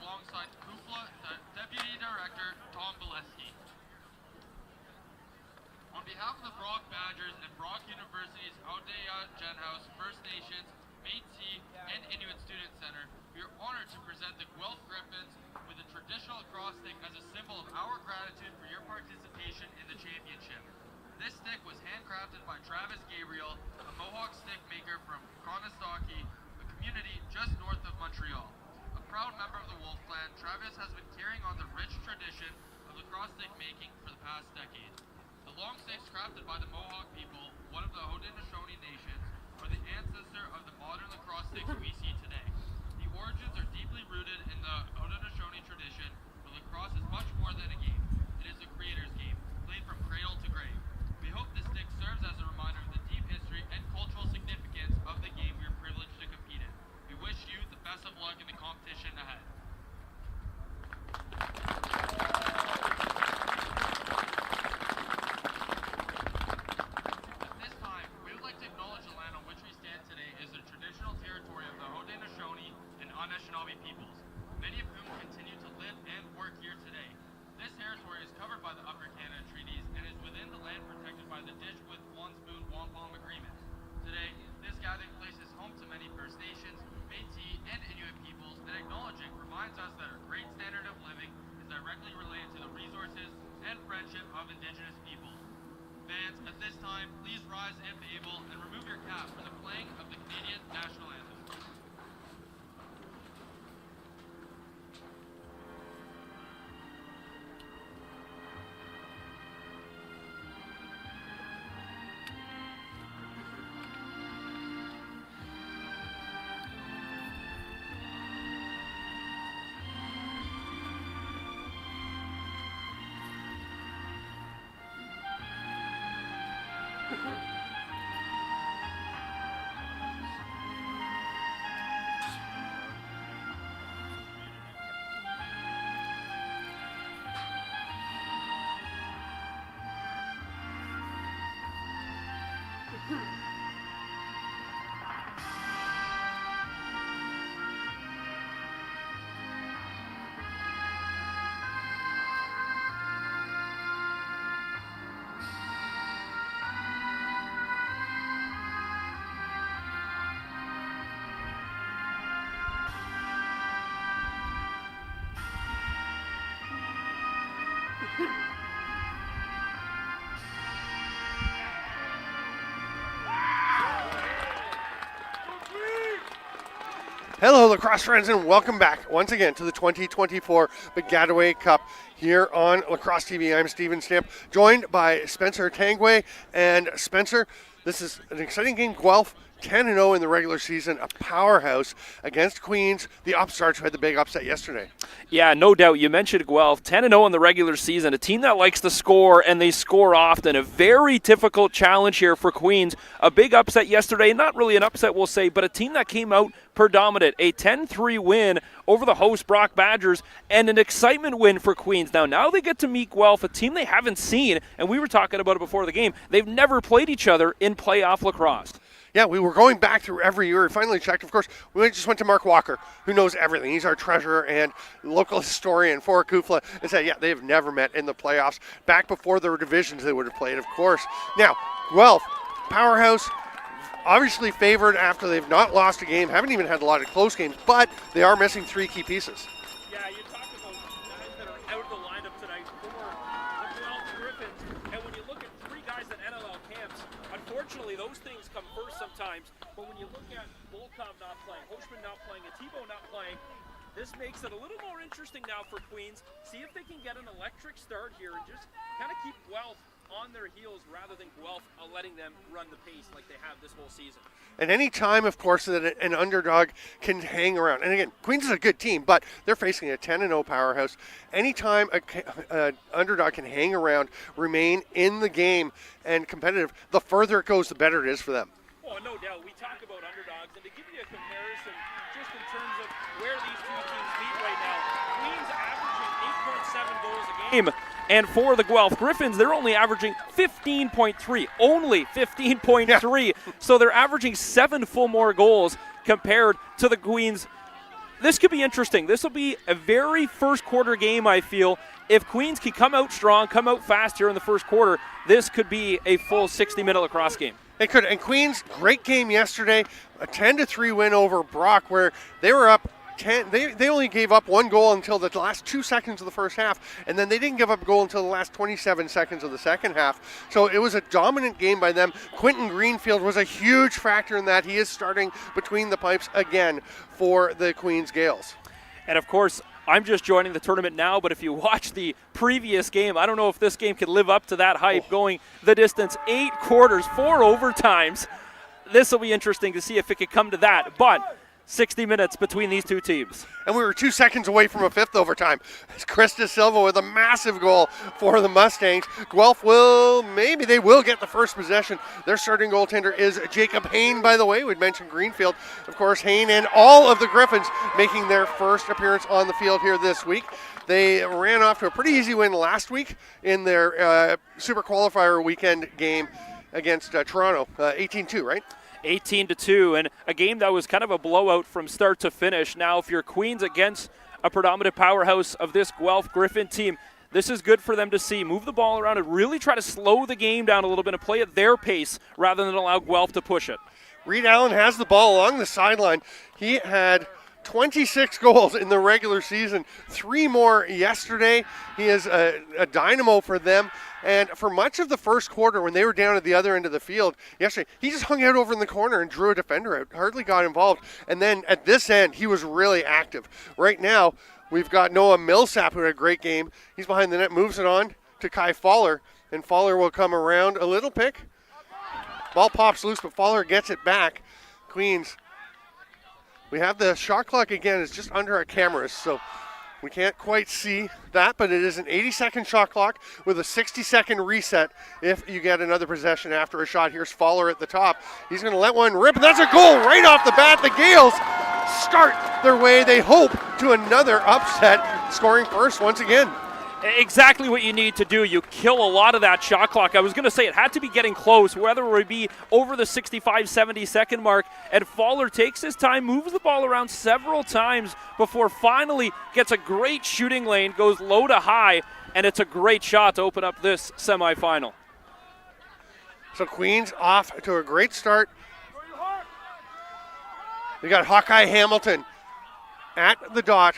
alongside KUFLA Deputy Director Tom Bileski. On behalf of the Brock Badgers and Brock University's Audea Genhouse First Nations, Métis, and Inuit Student Center, we are honored to present the Guelph Gryphons with a traditional acrostic as a symbol of our gratitude for your participation in the championship. This stick was handcrafted by Travis Gabriel, a Mohawk stick maker from Conestoga, a community just north of Montreal. A proud member of the Wolf Clan, Travis has been carrying on the rich tradition of lacrosse stick making for the past decade. The long sticks crafted by the Mohawk people, one of the Haudenosaunee nations, are the ancestor of the modern lacrosse sticks we see today. The origins are deeply rooted in the Haudenosaunee tradition, but lacrosse is much more than a game. It is a creator's game, played from cradle to grave. We hope this stick serves as a reminder of the deep history and cultural significance of the game we are privileged to compete in. We wish you the best of luck in the competition ahead. At this time, we would like to acknowledge the land on which we stand today is the traditional territory of the Haudenosaunee and Anishinaabe peoples, many of whom continue to live and work here today. This territory is covered by the Upper Canada Treaties and is within the land protected by the Ditch-with-One-Spoon-Wampum Agreement. Today, this gathering place is home to many First Nations, Métis, and Inuit peoples, and acknowledging reminds us that our great standard of living is directly related to the resources and friendship of Indigenous peoples. Fans, at this time, please rise if able and remove your cap for the playing of the Canadian National Anthem. Hello, lacrosse friends, and welcome back once again to the 2024 Baggataway Cup here on Lacrosse TV. I'm Steven Stamp, joined by Spencer Tangway. And Spencer, this is an exciting game. Guelph 10-0 in the regular season, a powerhouse against Queens, the upstarts who had the big upset yesterday. Yeah, no doubt. You mentioned Guelph, 10-0 in the regular season, a team that likes to score, and they score often. A very difficult challenge here for Queens. A big upset yesterday, not really an upset, we'll say, but a team that came out predominant. A 10-3 win over the host Brock Badgers, and an excitement win for Queens. Now they get to meet Guelph, a team they haven't seen, and we were talking about it before the game. They've never played each other in playoff lacrosse. Yeah, we were going back through every year. We finally checked. Of course, we just went to Mark Walker, who knows everything. He's our treasurer and local historian for KUFLA, and said, yeah, they have never met in the playoffs. Back before there were divisions they would have played, of course. Now, Guelph, powerhouse, obviously favored after they've not lost a game, haven't even had a lot of close games, but they are missing three key pieces. Yeah, you talk about guys that are out of the lineup tonight for the Guelph Gryphons, and when you look at three guys at NLL camps, unfortunately those things come first sometimes, but when you look at Volkov not playing, Hochman not playing, and Tebow not playing, this makes it a little more interesting now for Queens. See if they can get an electric start here and just kind of keep Guelph on their heels rather than Guelph letting them run the pace like they have this whole season. And any time, of course, that an underdog can hang around. And again, Queens is a good team, but they're facing a 10-0 powerhouse. Anytime an underdog can hang around, remain in the game and competitive, the further it goes, the better it is for them. Oh, no doubt. We talk about underdogs, and to give you a comparison, just in terms of where these two teams meet right now, Queens averaging 8.7 goals a game. And for the Guelph Gryphons, they're only averaging 15.3, only 15.3. Yeah. So they're averaging 7 full more goals compared to the Queens. this could be interesting. This will be a very first quarter game, I feel. If Queens can come out strong, come out fast here in the first quarter, this could be a full 60-minute lacrosse game. It could. And Queens, great game yesterday, a 10-3 win over Brock, where they were up 10. They only gave up one goal until the last 2 seconds of the first half, and then they didn't give up a goal until the last 27 seconds of the second half. So it was a dominant game by them. Quentin Greenfield was a huge factor in that. He is starting between the pipes again for the Queens Gaels. And of course, I'm just joining the tournament now, but if you watch the previous game, I don't know if this game could live up to that hype, going the distance, 8 quarters, 4 overtimes. This will be interesting to see if it could come to that, but 60 minutes between these two teams. And we were 2 seconds away from a 5th overtime. Krista Silva with a massive goal for the Mustangs. Guelph maybe they will get the first possession. Their starting goaltender is Jacob Hain, by the way. We'd mentioned Greenfield. Of course, Hain and all of the Gryphons making their first appearance on the field here this week. They ran off to a pretty easy win last week in their Super Qualifier weekend game against Toronto. 18-2, right? 18-2, and a game that was kind of a blowout from start to finish. Now, if you're Queens against a predominant powerhouse of this Guelph Gryphon team, this is good for them to see. Move the ball around and really try to slow the game down a little bit and play at their pace rather than allow Guelph to push it. Reed Allen has the ball along the sideline. He had 26 goals in the regular season, 3 more yesterday. He is a dynamo for them. And for much of the first quarter, when they were down at the other end of the field yesterday, he just hung out over in the corner and drew a defender out, hardly got involved. And then at this end, he was really active. Right now, we've got Noah Millsap, who had a great game. He's behind the net, moves it on to Kai Fowler, and Fowler will come around a little pick. Ball pops loose, but Fowler gets it back. Queens, we have the shot clock again. It's just under our cameras, so we can't quite see that, but it is an 80-second shot clock with a 60-second reset if you get another possession after a shot. Here's Fowler at the top. He's going to let one rip, and that's a goal right off the bat. The Gaels start their way, they hope, to another upset, scoring first once again. Exactly what you need to do. You kill a lot of that shot clock. I was going to say it had to be getting close, whether it would be over the 65, 70-second mark. And Fowler takes his time, moves the ball around several times before finally gets a great shooting lane, goes low to high, and it's a great shot to open up this semifinal. So Queens off to a great start. We got Hawkeye Hamilton at the dot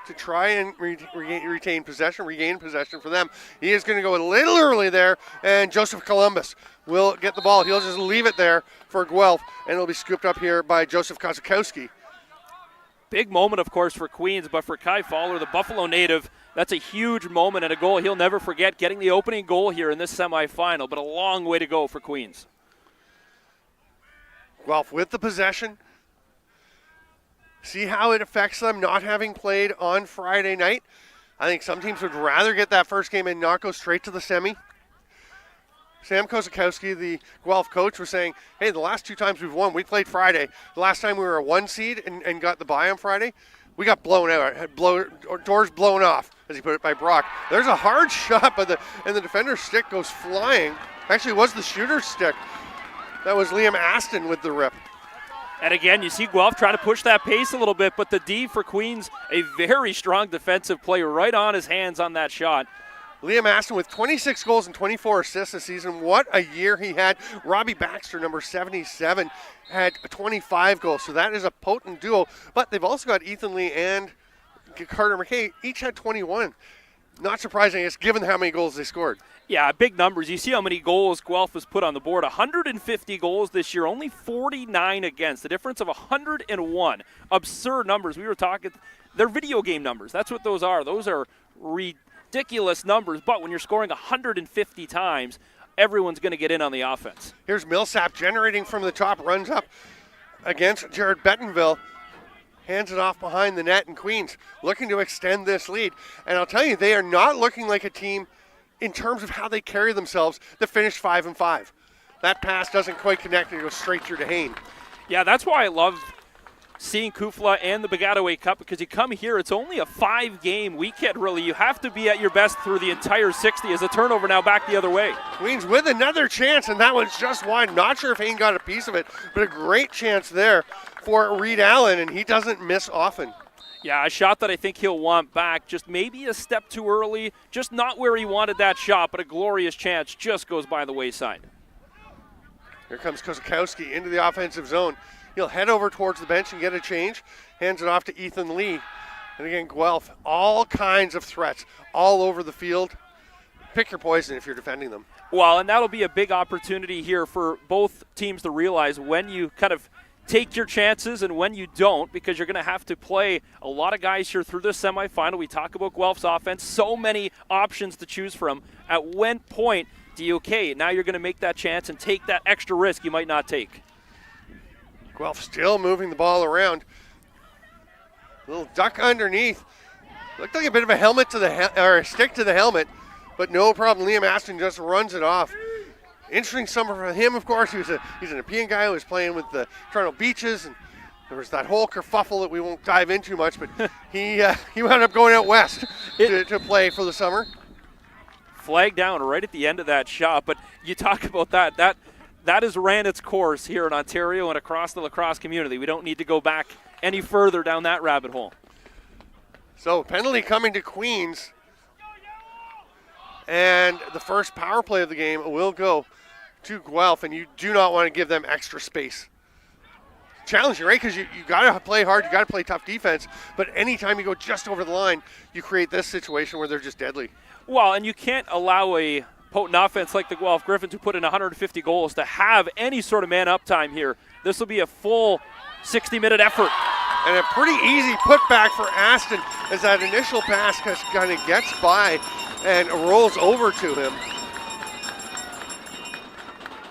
to try and regain possession for them. He is going to go a little early there, and Joseph Columbus will get the ball. He'll just leave it there for Guelph, and it'll be scooped up here by Joseph Kozakowski. Big moment, of course, for Queens, but for Kai Fowler, the Buffalo native, that's a huge moment and a goal he'll never forget, getting the opening goal here in this semifinal, but a long way to go for Queens. Guelph with the possession. See how it affects them not having played on Friday night. I think some teams would rather get that first game and not go straight to the semi. Sam Kozakowski, the Guelph coach, was saying, hey, the last 2 times we've won, we played Friday. The last time we were a 1 seed and got the bye on Friday, we got blown out, had doors blown off, as he put it, by Brock. There's a hard shot, and the defender's stick goes flying. Actually, it was the shooter's stick. That was Liam Aston with the rip. And again, you see Guelph trying to push that pace a little bit, but the D for Queens, a very strong defensive play right on his hands on that shot. Liam Aston with 26 goals and 24 assists this season. What a year he had. Robbie Baxter, number 77, had 25 goals. So that is a potent duo. But they've also got Ethan Lee and Carter McKay. Each had 21. Not surprising, it's given how many goals they scored. Yeah, big numbers. You see how many goals Guelph has put on the board. 150 goals this year, only 49 against. The difference of 101. Absurd numbers. We were talking, they're video game numbers. That's what those are. Those are ridiculous numbers. But when you're scoring 150 times, everyone's going to get in on the offense. Here's Millsap generating from the top, runs up against Jared Bettenville. Hands it off behind the net, and Queens looking to extend this lead. And I'll tell you, they are not looking like a team in terms of how they carry themselves that finished 5-5. That pass doesn't quite connect and goes straight through to Hain. Yeah, that's why I love seeing Kufla and the Baggataway Cup, because you come here, it's only a 5-game weekend, really. You have to be at your best through the entire 60 as a turnover now back the other way. Queens with another chance, and that one's just wide. Not sure if Hain got a piece of it, but a great chance there for Reed Allen, and he doesn't miss often. Yeah, a shot that I think he'll want back. Just maybe a step too early. Just not where he wanted that shot, but a glorious chance just goes by the wayside. Here comes Kozakowski into the offensive zone. He'll head over towards the bench and get a change. Hands it off to Ethan Lee. And again, Guelph, all kinds of threats all over the field. Pick your poison if you're defending them. Well, and that'll be a big opportunity here for both teams to realize when you kind of take your chances and when you don't, because you're going to have to play a lot of guys here through this semifinal. We talk about Guelph's offense, so many options to choose from. At what point do you, now you're going to make that chance and take that extra risk you might not take? Guelph still moving the ball around. Little duck underneath. Looked like a bit of a helmet to the or a stick to the helmet, but no problem. Liam Aston just runs it off. Interesting summer for him, of course. He's an Nepean guy who was playing with the Toronto Beaches, and there was that whole kerfuffle that we won't dive into much, but he wound up going out west to play for the summer. Flag down right at the end of that shot, but you talk about that has ran its course here in Ontario and across the lacrosse community. We don't need to go back any further down that rabbit hole. So penalty coming to Queens, and the first power play of the game will go to Guelph, and you do not want to give them extra space. Challenging, right? Because you got to play hard, you got to play tough defense, but anytime you go just over the line, you create this situation where they're just deadly. Well, and you can't allow a potent offense like the Guelph Gryphons, who put in 150 goals, to have any sort of man-up time here. This will be a full 60-minute effort. And a pretty easy putback for Aston as that initial pass kind of gets by and rolls over to him.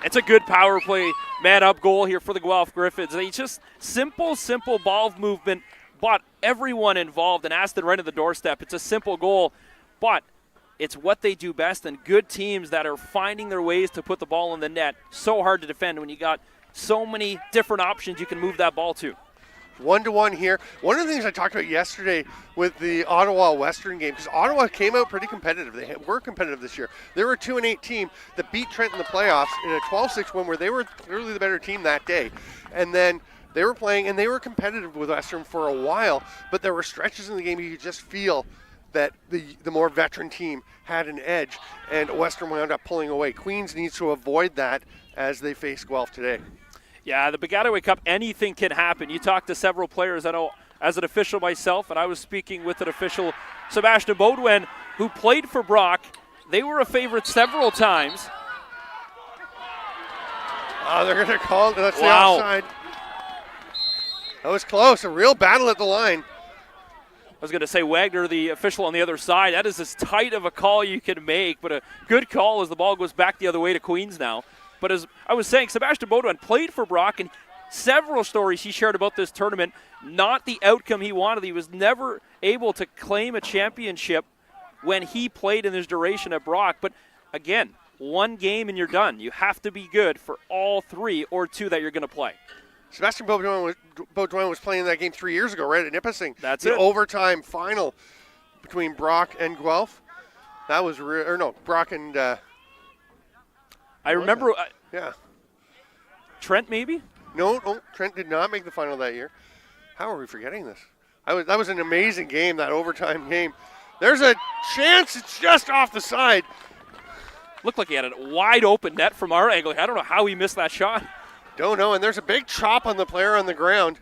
It's a good power play, man-up goal here for the Guelph Gryphons. They just simple ball movement, but everyone involved, and Aston right at the doorstep. It's a simple goal, but it's what they do best, and good teams that are finding their ways to put the ball in the net. So hard to defend when you got so many different options you can move that ball to. 1-1 here. One of the things I talked about yesterday with the Ottawa Western game, because Ottawa came out pretty competitive. They were competitive this year. They were a 2-8 team that beat Trent in the playoffs in a 12-6 win where they were clearly the better team that day. And then they were playing, and they were competitive with Western for a while, but there were stretches in the game you could just feel that the more veteran team had an edge, and Western wound up pulling away. Queens needs to avoid that as they face Guelph today. Yeah, the Baggataway Cup, anything can happen. You talk to several players. I know as an official myself, and I was speaking with an official, Sebastian Baudouin, who played for Brock. They were a favorite several times. Oh, they're going to call it. That's the offside. That was close. A real battle at the line. I was going to say Wagner, the official on the other side. That is as tight of a call you can make, but a good call as the ball goes back the other way to Queens now. But as I was saying, Sebastian Baudouin played for Brock, and several stories he shared about this tournament, not the outcome he wanted. He was never able to claim a championship when he played in his duration at Brock. But again, one game and you're done. You have to be good for all three or two that you're going to play. Sebastian Baudouin was playing that game 3 years ago, right, at Nipissing. That's the it. Overtime final between Brock and Guelph. That was Brock and I remember. Yeah. Trent, maybe? No, Trent did not make the final that year. How are we forgetting this? That was an amazing game, that overtime game. There's a chance. It's just off the side. Looked like he had a wide open net from our angle. I don't know how he missed that shot. Don't know. And there's a big chop on the player on the ground.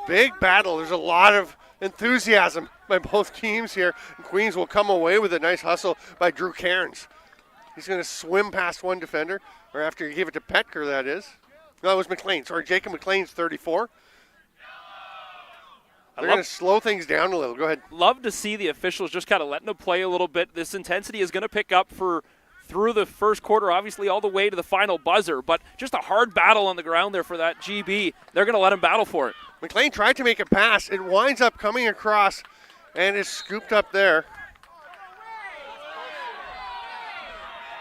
Big battle. There's a lot of enthusiasm by both teams here. And Queens will come away with a nice hustle by Drew Cairns. He's going to swim past one defender, or after he gave it to Petker, that is. No, it was McLean. Sorry, Jacob McLean's 34. They're going to slow things down a little. Go ahead. Love to see the officials just kind of letting them play a little bit. This intensity is going to pick up through the first quarter, obviously all the way to the final buzzer, but just a hard battle on the ground there for that GB. They're going to let him battle for it. McLean tried to make a pass. It winds up coming across and is scooped up there.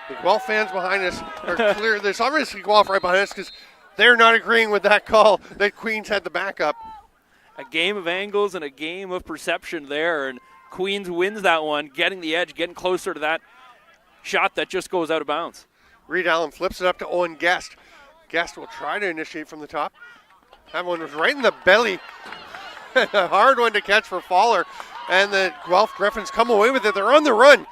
The Guelph fans behind us are clear. There's obviously Guelph right behind us because they're not agreeing with that call that Queens had the backup. A game of angles and a game of perception there, and Queens wins that one, getting the edge, getting closer to that shot that just goes out of bounds. Reed Allen flips it up to Owen Guest. Guest will try to initiate from the top. That one was right in the belly A hard one to catch for Fowler. And the Guelph Gryphons come away with it. They're on the run.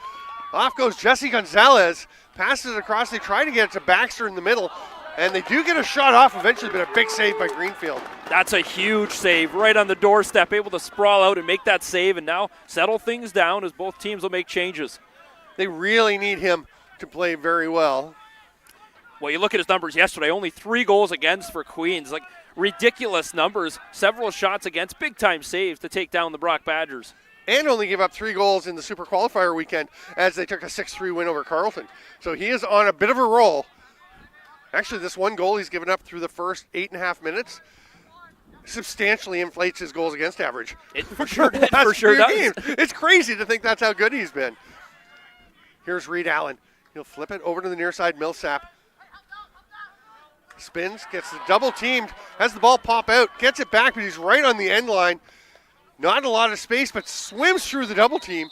Off goes Jesse Gonzalez. Passes it across. They try to get it to Baxter in the middle. And they do get a shot off eventually, but a big save by Greenfield. That's a huge save right on the doorstep, able to sprawl out and make that save and now settle things down as both teams will make changes. They really need him to play very well. Well, you look at his numbers yesterday, only 3 goals against for Queens. Like, ridiculous numbers, several shots against, big-time saves to take down the Brock Badgers. And only give up 3 goals in the Super Qualifier weekend as they took a 6-3 win over Carleton. So he is on a bit of a roll. Actually, this 1 goal he's given up through the first 8.5 minutes substantially inflates his goals against average. It for sure does. Games. It's crazy to think that's how good he's been. Here's Reed Allen. He'll flip it over to the near side, Millsap. Spins, gets the double teamed, has the ball pop out, gets it back, but he's right on the end line. Not a lot of space, but swims through the double team.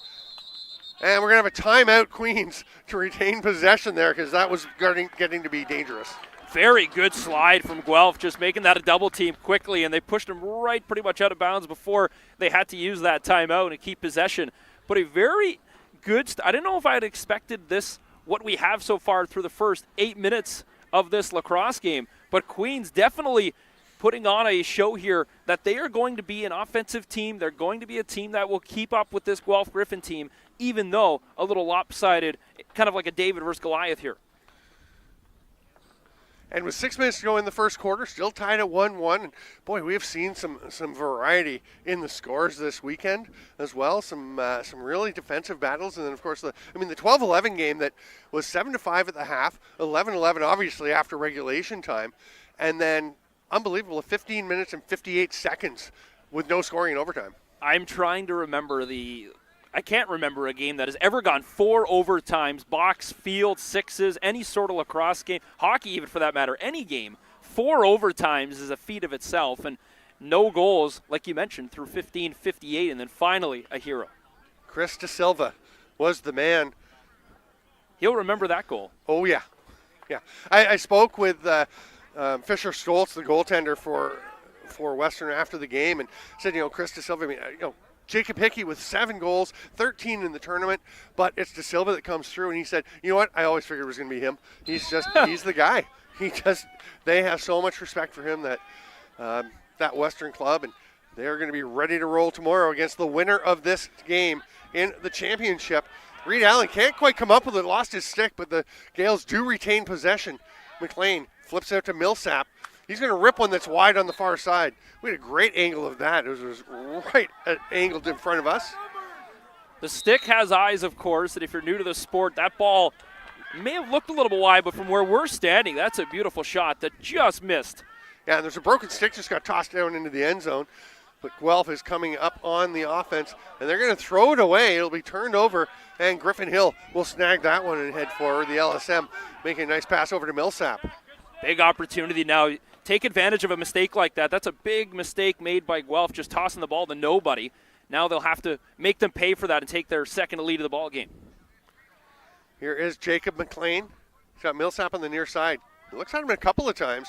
And we're going to have a timeout, Queens, to retain possession there because that was getting to be dangerous. Very good slide from Guelph, just making that a double team quickly, and they pushed him right pretty much out of bounds before they had to use that timeout and keep possession. But a very good I didn't know if I had expected this, what we have so far through the first 8 minutes of this lacrosse game. But Queens definitely putting on a show here that they are going to be an offensive team. They're going to be a team that will keep up with this Guelph Griffin team, even though a little lopsided, kind of like a David versus Goliath here. And with 6 minutes to go in the first quarter, still tied at 1-1. And boy, we have seen some variety in the scores this weekend as well. Some really defensive battles. And then, of course, the 12-11 game that was 7-5 at the half, 11-11 obviously after regulation time. And then, unbelievable, 15 minutes and 58 seconds with no scoring in overtime. I'm trying to remember I can't remember a game that has ever gone 4 overtimes, box, field, sixes, any sort of lacrosse game, hockey even for that matter, any game. 4 overtimes is a feat of itself, and no goals, like you mentioned, through 15-58, and then finally a hero. Chris De Silva was the man. He'll remember that goal. Oh, yeah. Yeah. I spoke with Fisher Stoltz, the goaltender for Western after the game, and said, Chris De Silva, Jacob Hickey with 7 goals, 13 in the tournament, but it's De Silva that comes through, and he said, you know what, I always figured it was going to be him. He's the guy. They have so much respect for him that Western club, and they're going to be ready to roll tomorrow against the winner of this game in the championship. Reed Allen can't quite come up with it, lost his stick, but the Gaels do retain possession. McLean flips out to Millsap. He's going to rip one that's wide on the far side. We had a great angle of that. It was right angled in front of us. The stick has eyes, of course, and if you're new to the sport, that ball may have looked a little bit wide, but from where we're standing, that's a beautiful shot that just missed. Yeah, and there's a broken stick just got tossed down into the end zone. But Guelph is coming up on the offense, and they're going to throw it away. It'll be turned over, and Griffin Hill will snag that one and head forward. The LSM making a nice pass over to Millsap. Big opportunity now. Take advantage of a mistake like that. That's a big mistake made by Guelph, just tossing the ball to nobody. Now they'll have to make them pay for that and take their second lead of the ball game. Here is Jacob McLean. He's got Millsap on the near side. He looks at him a couple of times.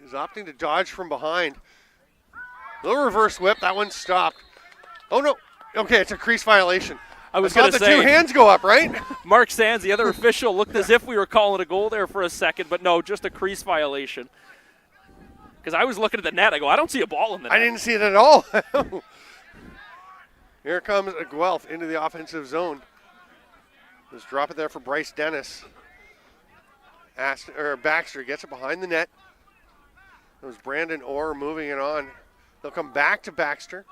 He's opting to dodge from behind. Little reverse whip. That one stopped. Oh, no. Okay, it's a crease violation. I was going to say, the 2 hands go up, right? Mark Sands, the other official, looked as if we were calling a goal there for a second, but no, just a crease violation. Because I was looking at the net. I go, I don't see a ball in the net. I didn't see it at all. Here comes a Guelph into the offensive zone. Just drop it there for Bryce Dennis. Baxter gets it behind the net. It was Brandon Orr moving it on. They'll come back to Baxter.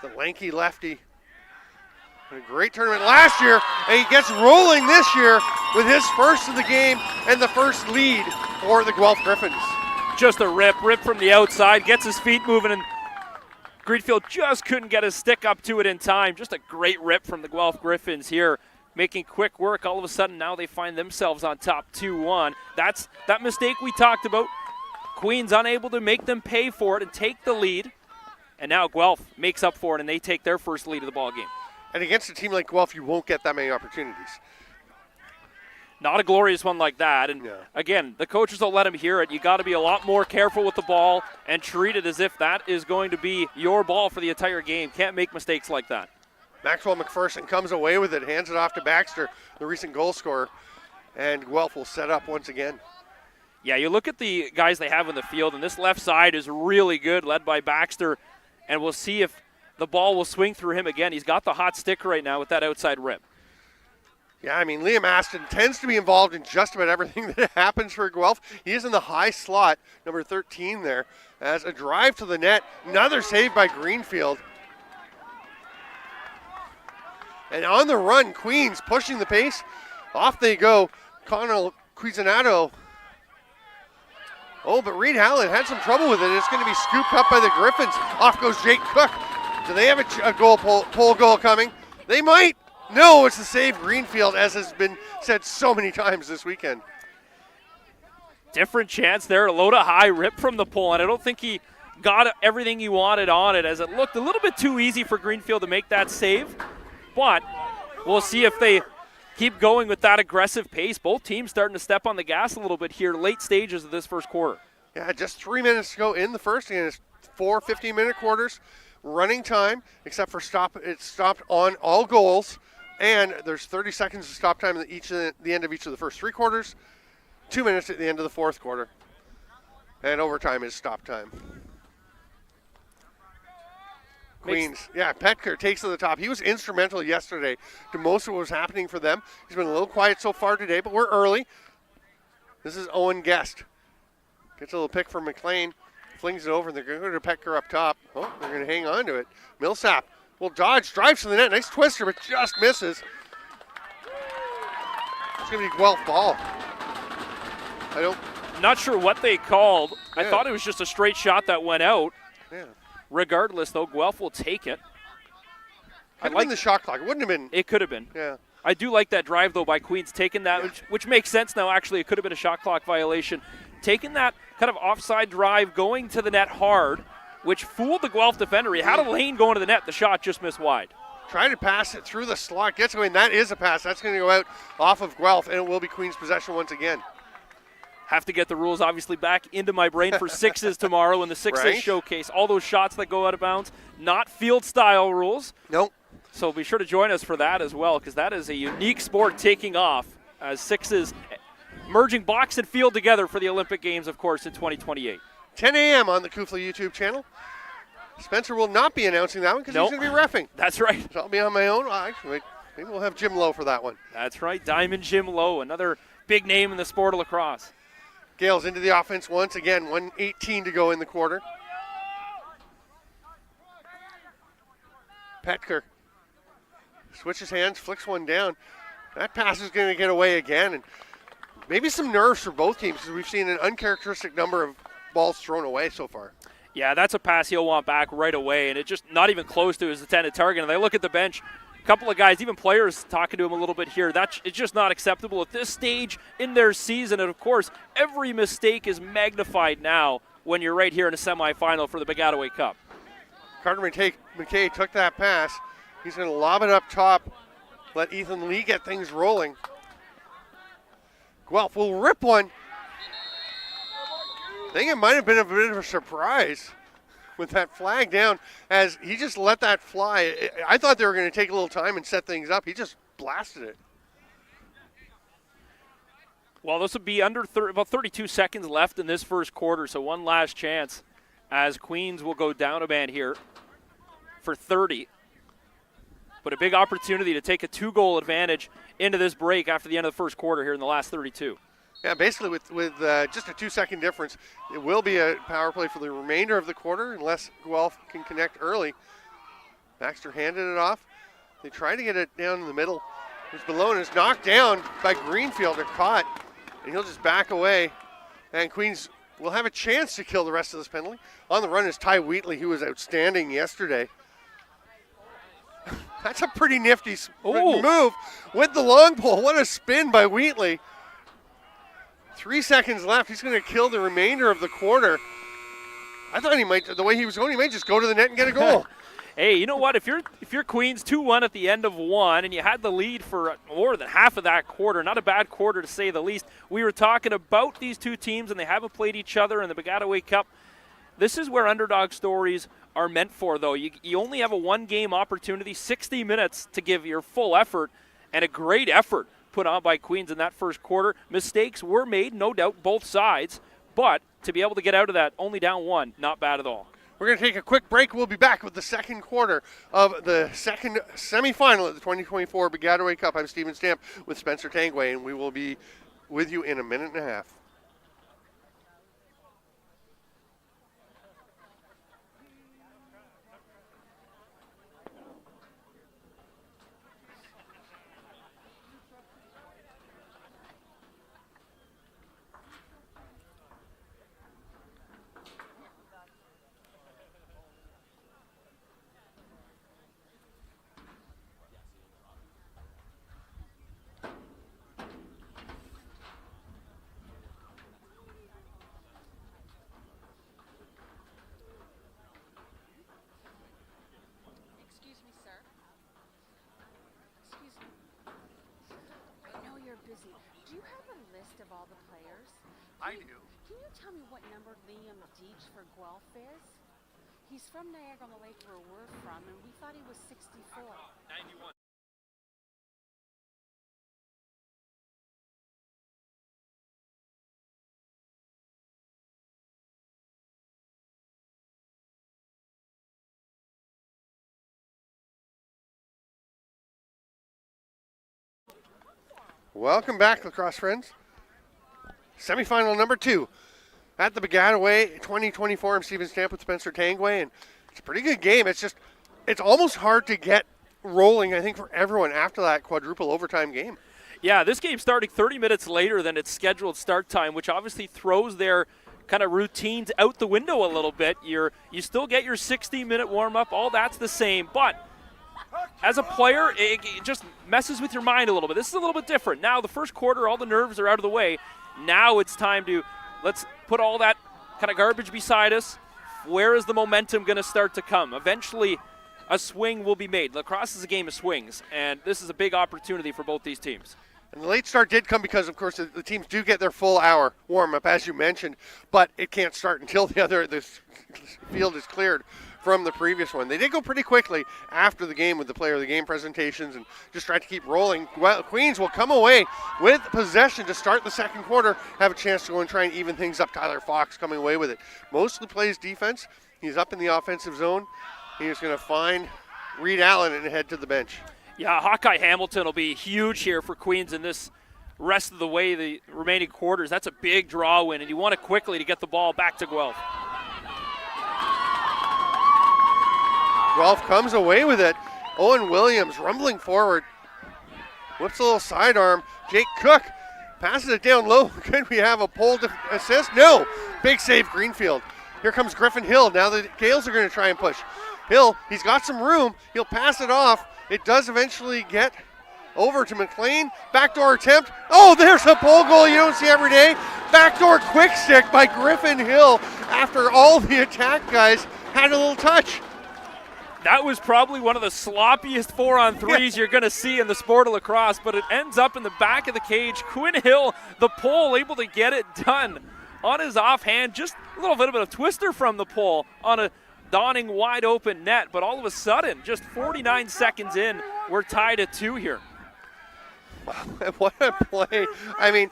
The lanky lefty. A great tournament last year, and he gets rolling this year with his first of the game and the first lead for the Guelph Gryphons. Just a rip from the outside, gets his feet moving, and Greenfield just couldn't get his stick up to it in time. Just a great rip from the Guelph Gryphons here, making quick work. All of a sudden, now they find themselves on top 2-1. That's that mistake we talked about. Queens unable to make them pay for it and take the lead, and now Guelph makes up for it, and they take their first lead of the ball game. And against a team like Guelph, you won't get that many opportunities. Not a glorious one like that. And again, the coaches don't let him hear it. You got to be a lot more careful with the ball and treat it as if that is going to be your ball for the entire game. Can't make mistakes like that. Maxwell McPherson comes away with it, hands it off to Baxter, the recent goal scorer, and Guelph will set up once again. Yeah, you look at the guys they have in the field, and this left side is really good, led by Baxter, and we'll see if the ball will swing through him again. He's got the hot stick right now with that outside rim. Yeah, I mean, Liam Aston tends to be involved in just about everything that happens for Guelph. He is in the high slot, number 13 there, as a drive to the net. Another save by Greenfield. And on the run, Queens pushing the pace. Off they go. Connell Cuisinato. Oh, but Reed Howland had some trouble with it. It's going to be scooped up by the Gryphons. Off goes Jake Cook. Do they have a goal pole goal coming? They might. No, it's the save Greenfield, as has been said so many times this weekend. Different chance there. Loda high, rip from the pole, and I don't think he got everything he wanted on it, as it looked a little bit too easy for Greenfield to make that save. But we'll see if they keep going with that aggressive pace. Both teams starting to step on the gas a little bit here, late stages of this first quarter. Yeah, just 3 minutes to go in the first, and it's 4 15-minute quarters. Running time, except for it's stopped on all goals. And there's 30 seconds of stop time at the end of each of the first 3 quarters, 2 minutes at the end of the fourth quarter. And overtime is stop time. Queens, Petker takes to the top. He was instrumental yesterday to most of what was happening for them. He's been a little quiet so far today, but we're early. This is Owen Guest. Gets a little pick from McLean, flings it over, and they're going to go to Petker up top. Oh, they're going to hang on to it. Millsap will dodge, drives to the net. Nice twister, but just misses. It's going to be Guelph ball. Not sure what they called. I thought it was just a straight shot that went out. Yeah. Regardless, though, Guelph will take it. Could have been the shot clock. It wouldn't have been. It could have been. Yeah. I do like that drive, though, by Queens, taking that, which makes sense now, actually. It could have been a shot clock violation. Taking that kind of offside drive, going to the net hard, which fooled the Guelph defender. He had a lane going to the net. The shot just missed wide. Trying to pass it through the slot. Gets away, and that is a pass. That's going to go out off of Guelph, and it will be Queens' possession once again. Have to get the rules, obviously, back into my brain for sixes tomorrow in the sixes showcase. All those shots that go out of bounds, not field-style rules. Nope. So be sure to join us for that as well, because that is a unique sport taking off as sixes merging box and field together for the Olympic Games, of course, in 2028. 10 a.m. on the Kufla YouTube channel. Spencer will not be announcing that one because he's going to be reffing. That's right. So I'll be on my own. Actually, maybe we'll have Jim Lowe for that one. That's right. Diamond Jim Lowe, another big name in the sport of lacrosse. Gaels into the offense once again. 1:18 to go in the quarter. Petker switches hands, flicks one down. That pass is going to get away again. And maybe some nerves for both teams because we've seen an uncharacteristic number of balls thrown away so far. Yeah, that's a pass he'll want back right away, and it's just not even close to his intended target. And they look at the bench, a couple of guys, even players talking to him a little bit here. It's just not acceptable at this stage in their season. And, of course, every mistake is magnified now when you're right here in a semifinal for the Baggataway Cup. Carter McKay took that pass. He's going to lob it up top, let Ethan Lee get things rolling. Guelph will rip one. I think it might have been a bit of a surprise with that flag down as he just let that fly. I thought they were going to take a little time and set things up. He just blasted it. Well, this would be about 32 seconds left in this first quarter, so one last chance as Queens will go down a man here for 30. But a big opportunity to take a 2-goal advantage into this break after the end of the first quarter here in the last 32. Yeah, basically with just a 2-second difference, it will be a power play for the remainder of the quarter unless Guelph can connect early. Baxter handed it off. They try to get it down in the middle. It's below and is knocked down by Greenfield. They're caught, and he'll just back away. And Queens will have a chance to kill the rest of this penalty. On the run is Ty Wheatley, who was outstanding yesterday. That's a pretty nifty move with the long pole. What a spin by Wheatley. 3 seconds left. He's going to kill the remainder of the quarter. I thought he might, the way he was going, he might just go to the net and get a goal. Hey, you know what? If you're Queens 2-1 at the end of one, and you had the lead for more than half of that quarter, not a bad quarter to say the least. We were talking about these two teams, and they haven't played each other in the Baggataway Cup. This is where underdog stories are meant for, though. You only have a one-game opportunity, 60 minutes to give your full effort, and a great effort put on by Queens in that first quarter. Mistakes were made, no doubt, both sides, but to be able to get out of that only down one, not bad at all. We're going to take a quick break. We'll be back with the second quarter of the second semifinal at the 2024 Baggataway Cup. I'm Steven Stamp with Spencer Tangway, and we will be with you in a minute and a half. Of all the players. I do. Can you tell me what number Liam Deach for Guelph is? He's from Niagara-on-the-Lake, where we're from, and we thought he was 64. 91. Welcome back, lacrosse friends. Semifinal number 2 at the Baggataway 2024. I'm Steven Stamp with Spencer Tangway, and it's a pretty good game. It's almost hard to get rolling, I think, for everyone after that quadruple overtime game. Yeah, this game starting 30 minutes later than its scheduled start time, which obviously throws their kind of routines out the window a little bit. You still get your 60-minute warm-up. All that's the same, but as a player, it just messes with your mind a little bit. This is a little bit different. Now, the first quarter, all the nerves are out of the way. Now it's time to let's put all that kind of garbage beside us. Where is the momentum going to start to come? Eventually, a swing will be made. Lacrosse is a game of swings, and this is a big opportunity for both these teams. And the late start did come because, of course, the teams do get their full hour warm-up, as you mentioned, but it can't start until the field is cleared from the previous one. They did go pretty quickly after the game with the player of the game presentations and just tried to keep rolling. Well, Queens will come away with possession to start the second quarter, have a chance to go and try and even things up. Tyler Fox coming away with it. Mostly plays defense. He's up in the offensive zone. He's going to find Reed Allen and head to the bench. Yeah, Hawkeye Hamilton will be huge here for Queens in this rest of the way, the remaining quarters. That's a big draw win, and you want it quickly to get the ball back to Guelph. Guelph comes away with it. Owen Williams rumbling forward. Whips a little sidearm. Jake Cook passes it down low. Could we have a pole assist? No. Big save, Greenfield. Here comes Griffin Hill. Now the Gaels are going to try and push. Hill, he's got some room. He'll pass it off. It does eventually get over to McLean. Backdoor attempt. Oh, there's a pole goal you don't see every day. Backdoor quick stick by Griffin Hill after all the attack guys had a little touch. That was probably one of the sloppiest 4-on-3s you're going to see in the sport of lacrosse, but it ends up in the back of the cage. Quinn Hill, the pole, able to get it done on his offhand. Just a little bit of a twister from the pole on a dawning wide open net, but all of a sudden, just 49 seconds in, we're tied at 2 here. Wow, what a play. I mean,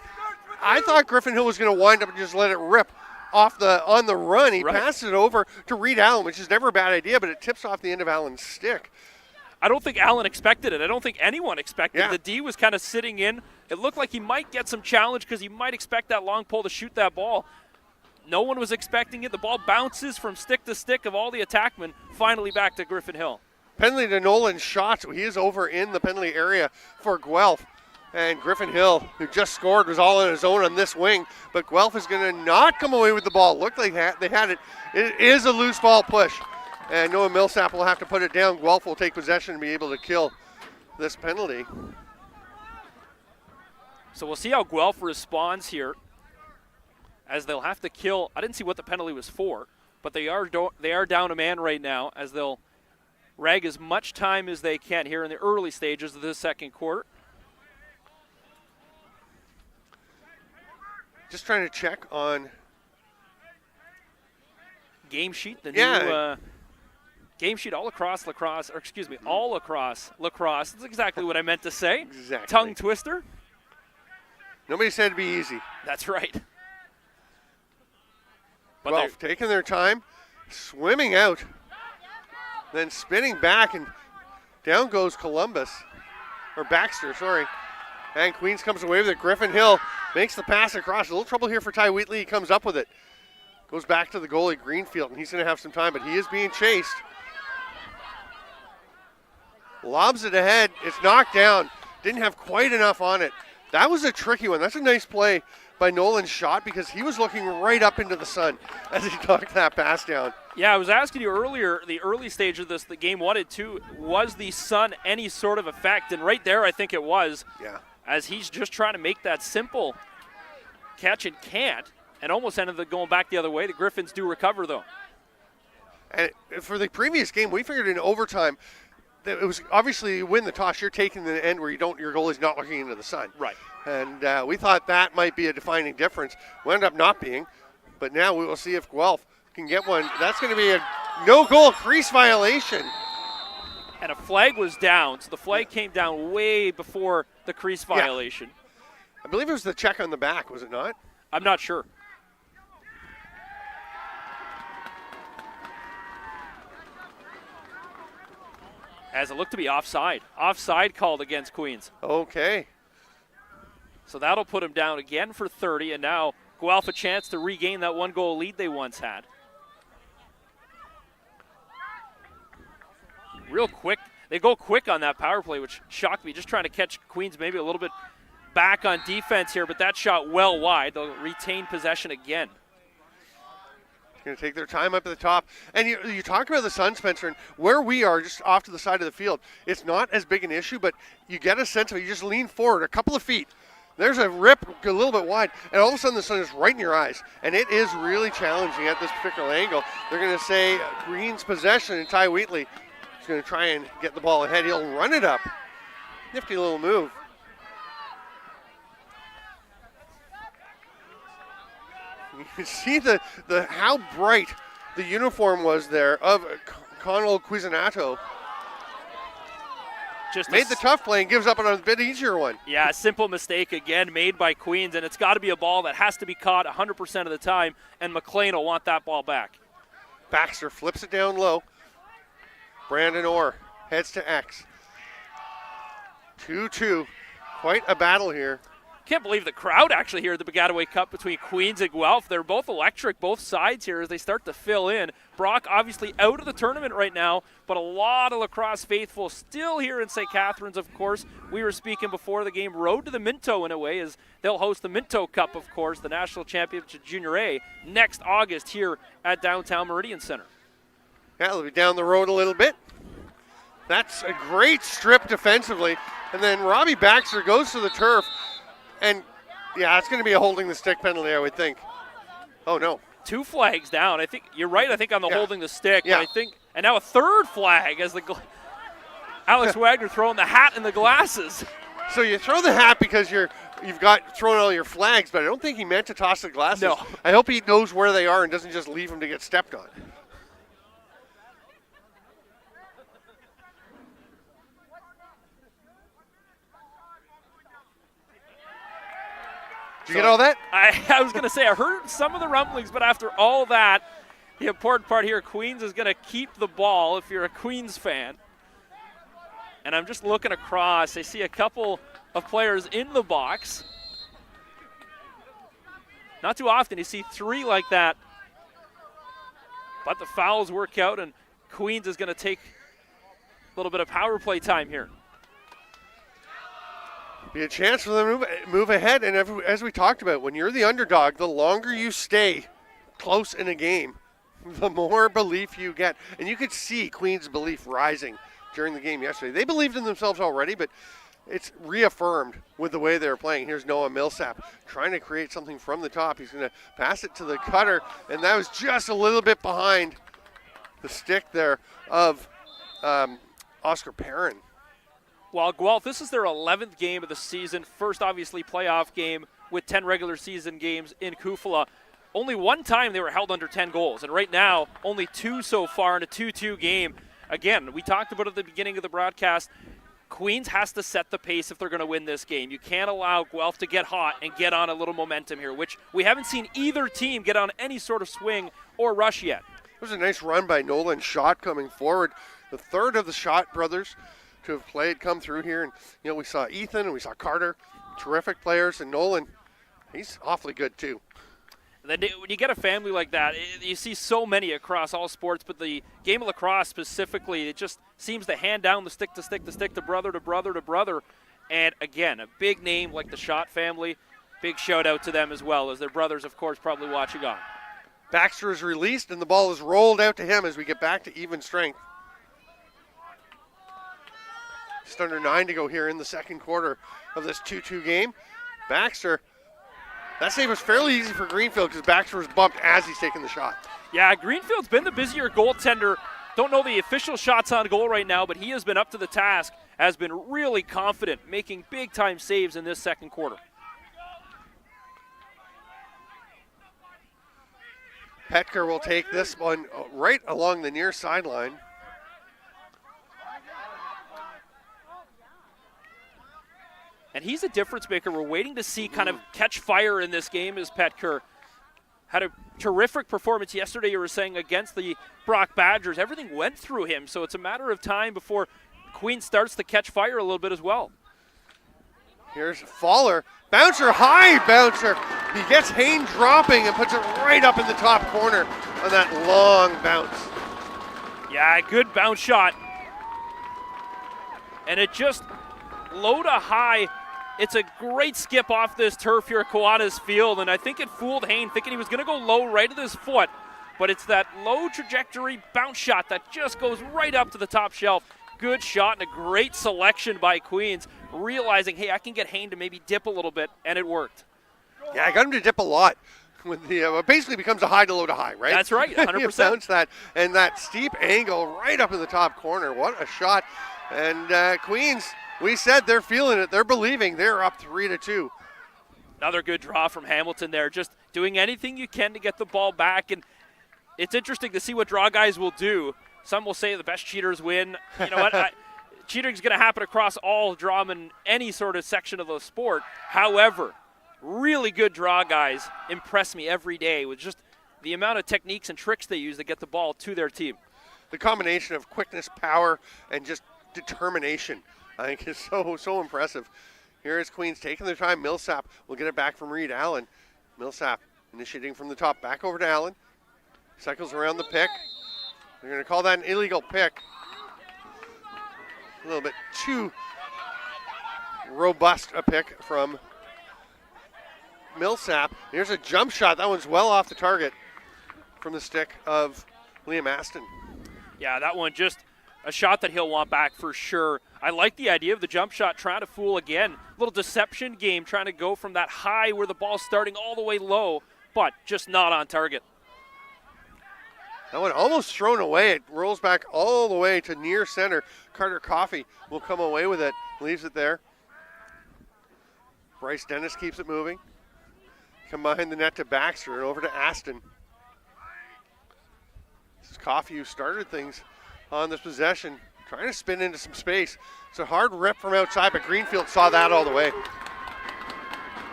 I thought Griffin Hill was going to wind up and just let it rip on the run. He passed it over to Reed Allen, which is never a bad idea, but it tips off the end of Allen's stick. I don't think Allen expected it. I don't think anyone expected it. Yeah. The D was kind of sitting in. It looked like he might get some challenge because he might expect that long pole to shoot that ball. No one was expecting it. The ball bounces from stick to stick of all the attackmen, finally back to Griffin Hill. Penalty to Nolan Schatz. He is over in the penalty area for Guelph. And Griffin Hill, who just scored, was all on his own on this wing. But Guelph is going to not come away with the ball. Looked like they had it. It is a loose ball push. And Noah Millsap will have to put it down. Guelph will take possession and be able to kill this penalty. So we'll see how Guelph responds here, as they'll have to kill. I didn't see what the penalty was for, but they are down a man right now, as they'll rag as much time as they can here in the early stages of the second quarter. Just trying to check on game sheet, the new game sheet all across lacrosse, or excuse me, all across lacrosse. That's exactly what I meant to say. Exactly. Tongue twister. Nobody said it'd be easy. That's right. But Guelph taking their time, swimming out, then spinning back, and down goes Columbus, or Baxter, sorry. And Queens comes away with it. Griffin Hill makes the pass across. A little trouble here for Ty Wheatley. He comes up with it. Goes back to the goalie, Greenfield, and he's going to have some time, but he is being chased. Lobs it ahead. It's knocked down. Didn't have quite enough on it. That was a tricky one. That's a nice play by Nolan Schott because he was looking right up into the sun as he knocked that pass down. Yeah, I was asking you earlier, the early stage of this, the game 1 and 2, was the sun any sort of effect? And right there, I think it was. Yeah. As he's just trying to make that simple catch and can't, and almost ended up going back the other way. The Gryphons do recover, though. And for the previous game, we figured in overtime that it was obviously you win the toss, you're taking the end where your goalie's not looking into the sun. Right. And we thought that might be a defining difference. We ended up not being, but now we will see if Guelph can get one. That's going to be a no-goal crease violation. And a flag was down, so the flag came down way before the crease violation. Yeah. I believe it was the check on the back, was it not? I'm not sure. As it looked to be offside. Offside called against Queens. Okay. So that'll put him down again for 30, and now Guelph a chance to regain that 1-goal lead they once had. Real quick. They go quick on that power play, which shocked me. Just trying to catch Queens maybe a little bit back on defense here, but that shot well wide. They'll retain possession again. Going to take their time up at the top. And you talk about the sun, Spencer, and where we are just off to the side of the field, it's not as big an issue, but you get a sense of it. You just lean forward a couple of feet. There's a rip a little bit wide, and all of a sudden the sun is right in your eyes. And it is really challenging at this particular angle. They're going to say Green's possession, and Ty Wheatley is going to try and get the ball ahead. He'll run it up. Nifty little move. You can see the how bright the uniform was there of Connell Cuisinato. Just made the tough play and gives up on a bit easier one. Yeah, a simple mistake again made by Queens, and it's got to be a ball that has to be caught 100% of the time, and McLean will want that ball back. Baxter flips it down low. Brandon Orr heads to X. 2-2. Quite a battle here. Can't believe the crowd actually here at the Baggataway Cup between Queens and Guelph. They're both electric, both sides here as they start to fill in. Brock obviously out of the tournament right now, but a lot of lacrosse faithful still here in St. Catharines, of course. We were speaking before the game, road to the Minto in a way, as they'll host the Minto Cup, of course, the National Championship Junior A, next August here at downtown Meridian Center. Yeah, they'll be down the road a little bit. That's a great strip defensively. And then Robbie Baxter goes to the turf. And, yeah, it's going to be a holding the stick penalty, I would think. Oh, no. 2 flags down. I think you're right, I think, on the holding the stick. Yeah. But I think, and now a 3rd flag as Alex Wagner throwing the hat and the glasses. So you throw the hat because you've got thrown all your flags, but I don't think he meant to toss the glasses. No. I hope he knows where they are and doesn't just leave them to get stepped on. Did you get all that? I was going to say, I heard some of the rumblings, but after all that, the important part here, Queens is going to keep the ball if you're a Queens fan. And I'm just looking across. I see a couple of players in the box. Not too often you see 3 like that. But the fouls work out, and Queens is going to take a little bit of power play time here. Be a chance for them to move ahead. And as we talked about, when you're the underdog, the longer you stay close in a game, the more belief you get. And you could see Queens' belief rising during the game yesterday. They believed in themselves already, but it's reaffirmed with the way they're playing. Here's Noah Millsap trying to create something from the top. He's going to pass it to the cutter, and that was just a little bit behind the stick there of Oscar Perrin. Well, Guelph, this is their 11th game of the season. First, obviously, playoff game with 10 regular season games in Kufala. Only one time they were held under 10 goals, and right now, only 2 so far in a 2-2 game. Again, we talked about it at the beginning of the broadcast. Queens has to set the pace if they're going to win this game. You can't allow Guelph to get hot and get on a little momentum here, which we haven't seen either team get on any sort of swing or rush yet. It was a nice run by Nolan Schott coming forward. The third of the Schott brothers to have played come through here. And, we saw Ethan and we saw Carter, terrific players. And Nolan, he's awfully good too. Then when you get a family like that, you see so many across all sports, but the game of lacrosse specifically, it just seems to hand down the stick to stick to stick to brother to brother to brother. And again, a big name like the Schott family, big shout out to them as well, as their brothers, of course, probably watching on. Baxter is released and the ball is rolled out to him as we get back to even strength. Just under 9 to go here in the second quarter of this 2-2 game. Baxter, that save was fairly easy for Greenfield because Baxter was bumped as he's taking the shot. Yeah, Greenfield's been the busier goaltender. Don't know the official shots on goal right now, but he has been up to the task, has been really confident, making big-time saves in this second quarter. Petker will take this one right along the near sideline. And he's a difference maker. We're waiting to see kind of catch fire in this game as Petker had a terrific performance yesterday, you were saying, against the Brock Badgers. Everything went through him, so it's a matter of time before Queen starts to catch fire a little bit as well. Here's Faller. Bouncer, high bouncer. He gets Hayne dropping and puts it right up in the top corner on that long bounce. Yeah, good bounce shot. And it just low to high. It's a great skip off this turf here at Kiwanis Field, and I think it fooled Hayne, thinking he was going to go low right at his foot. But it's that low trajectory bounce shot that just goes right up to the top shelf. Good shot and a great selection by Queens, realizing, hey, I can get Hayne to maybe dip a little bit, and it worked. Yeah, I got him to dip a lot. When it basically becomes a high to low to high, right? That's right, 100%. You bounce that, and that steep angle right up in the top corner. What a shot. And Queens, we said they're feeling it. They're believing. They're up 3-2. Another good draw from Hamilton there, just doing anything you can to get the ball back. And it's interesting to see what draw guys will do. Some will say the best cheaters win. You know what? Cheating's going to happen across all drawmen, any sort of section of the sport. However, really good draw guys impress me every day with just the amount of techniques and tricks they use to get the ball to their team. The combination of quickness, power, and just determination, I think, is so impressive. Here is Queens taking their time. Millsap will get it back from Reed Allen. Millsap initiating from the top, back over to Allen. Cycles around the pick. They're going to call that an illegal pick. A little bit too robust a pick from Millsap. Here's a jump shot. That one's well off the target from the stick of Liam Aston. Yeah, that one just a shot that he'll want back for sure. I like the idea of the jump shot, trying to fool again. Little deception game, trying to go from that high where the ball's starting all the way low, but just not on target. That one almost thrown away. It rolls back all the way to near center. Carter Coffey will come away with it, leaves it there. Bryce Dennis keeps it moving. Come behind the net to Baxter and over to Aston. This is Coffey who started things on this possession, trying to spin into some space. It's a hard rip from outside, but Greenfield saw that all the way.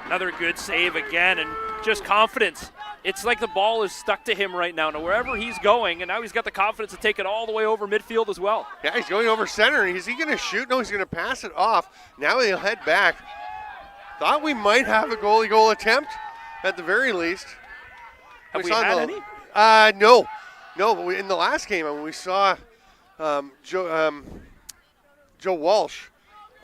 Another good save again, and just confidence. It's like the ball is stuck to him right now. Now, wherever he's going, and now he's got the confidence to take it all the way over midfield as well. Yeah, he's going over center. Is he going to shoot? No, he's going to pass it off. Now he'll head back. Thought we might have a goalie goal attempt at the very least. Have we had any? No, but in the last game, when we saw Joe Walsh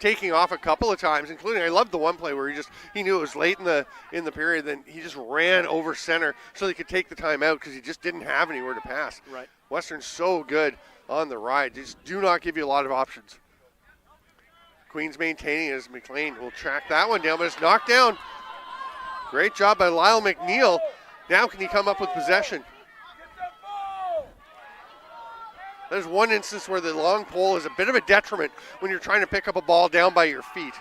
taking off a couple of times, including I loved the one play where he knew it was late in the period, then he just ran over center so he could take the time out because he just didn't have anywhere to pass. Right. Western's so good on the ride. They just do not give you a lot of options. Queens maintaining as McLean will track that one down, but it's knocked down. Great job by Lyle McNeil. Now can he come up with possession? There's one instance where the long pole is a bit of a detriment when you're trying to pick up a ball down by your feet.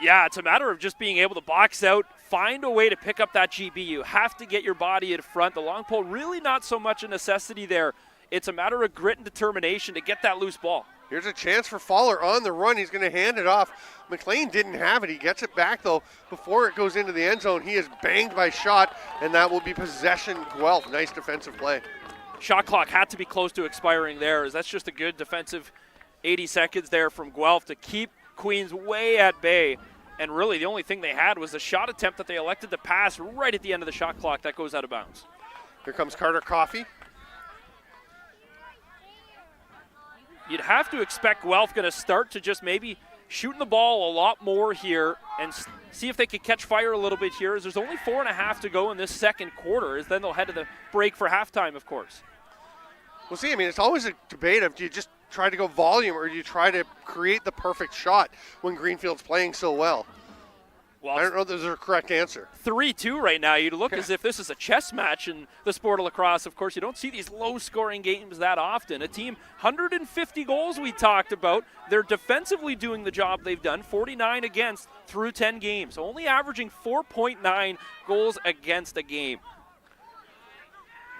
Yeah, it's a matter of just being able to box out, find a way to pick up that GB. You have to get your body in front. The long pole, really not so much a necessity there. It's a matter of grit and determination to get that loose ball. Here's a chance for Fowler on the run. He's going to hand it off. McLean didn't have it. He gets it back, though. Before it goes into the end zone, he is banged by shot, and that will be possession Guelph. Nice defensive play. Shot clock had to be close to expiring there, as that's just a good defensive 80 seconds there from Guelph to keep Queens way at bay. And really the only thing they had was a shot attempt that they elected to pass right at the end of the shot clock that goes out of bounds. Here comes Carter Coffey. You'd have to expect Guelph going to start to just maybe shooting the ball a lot more here and see if they can catch fire a little bit here, as there's only 4.5 to go in this second quarter, as then they'll head to the break for halftime, of course. We'll see. I mean, it's always a debate of, do you just try to go volume or do you try to create the perfect shot when Greenfield's playing so well? Well, I don't know if there's a correct answer. 3-2 right now. You'd look as if this is a chess match in the sport of lacrosse. Of course, you don't see these low-scoring games that often. A team, 150 goals we talked about. They're defensively doing the job they've done, 49 against through 10 games, only averaging 4.9 goals against a game.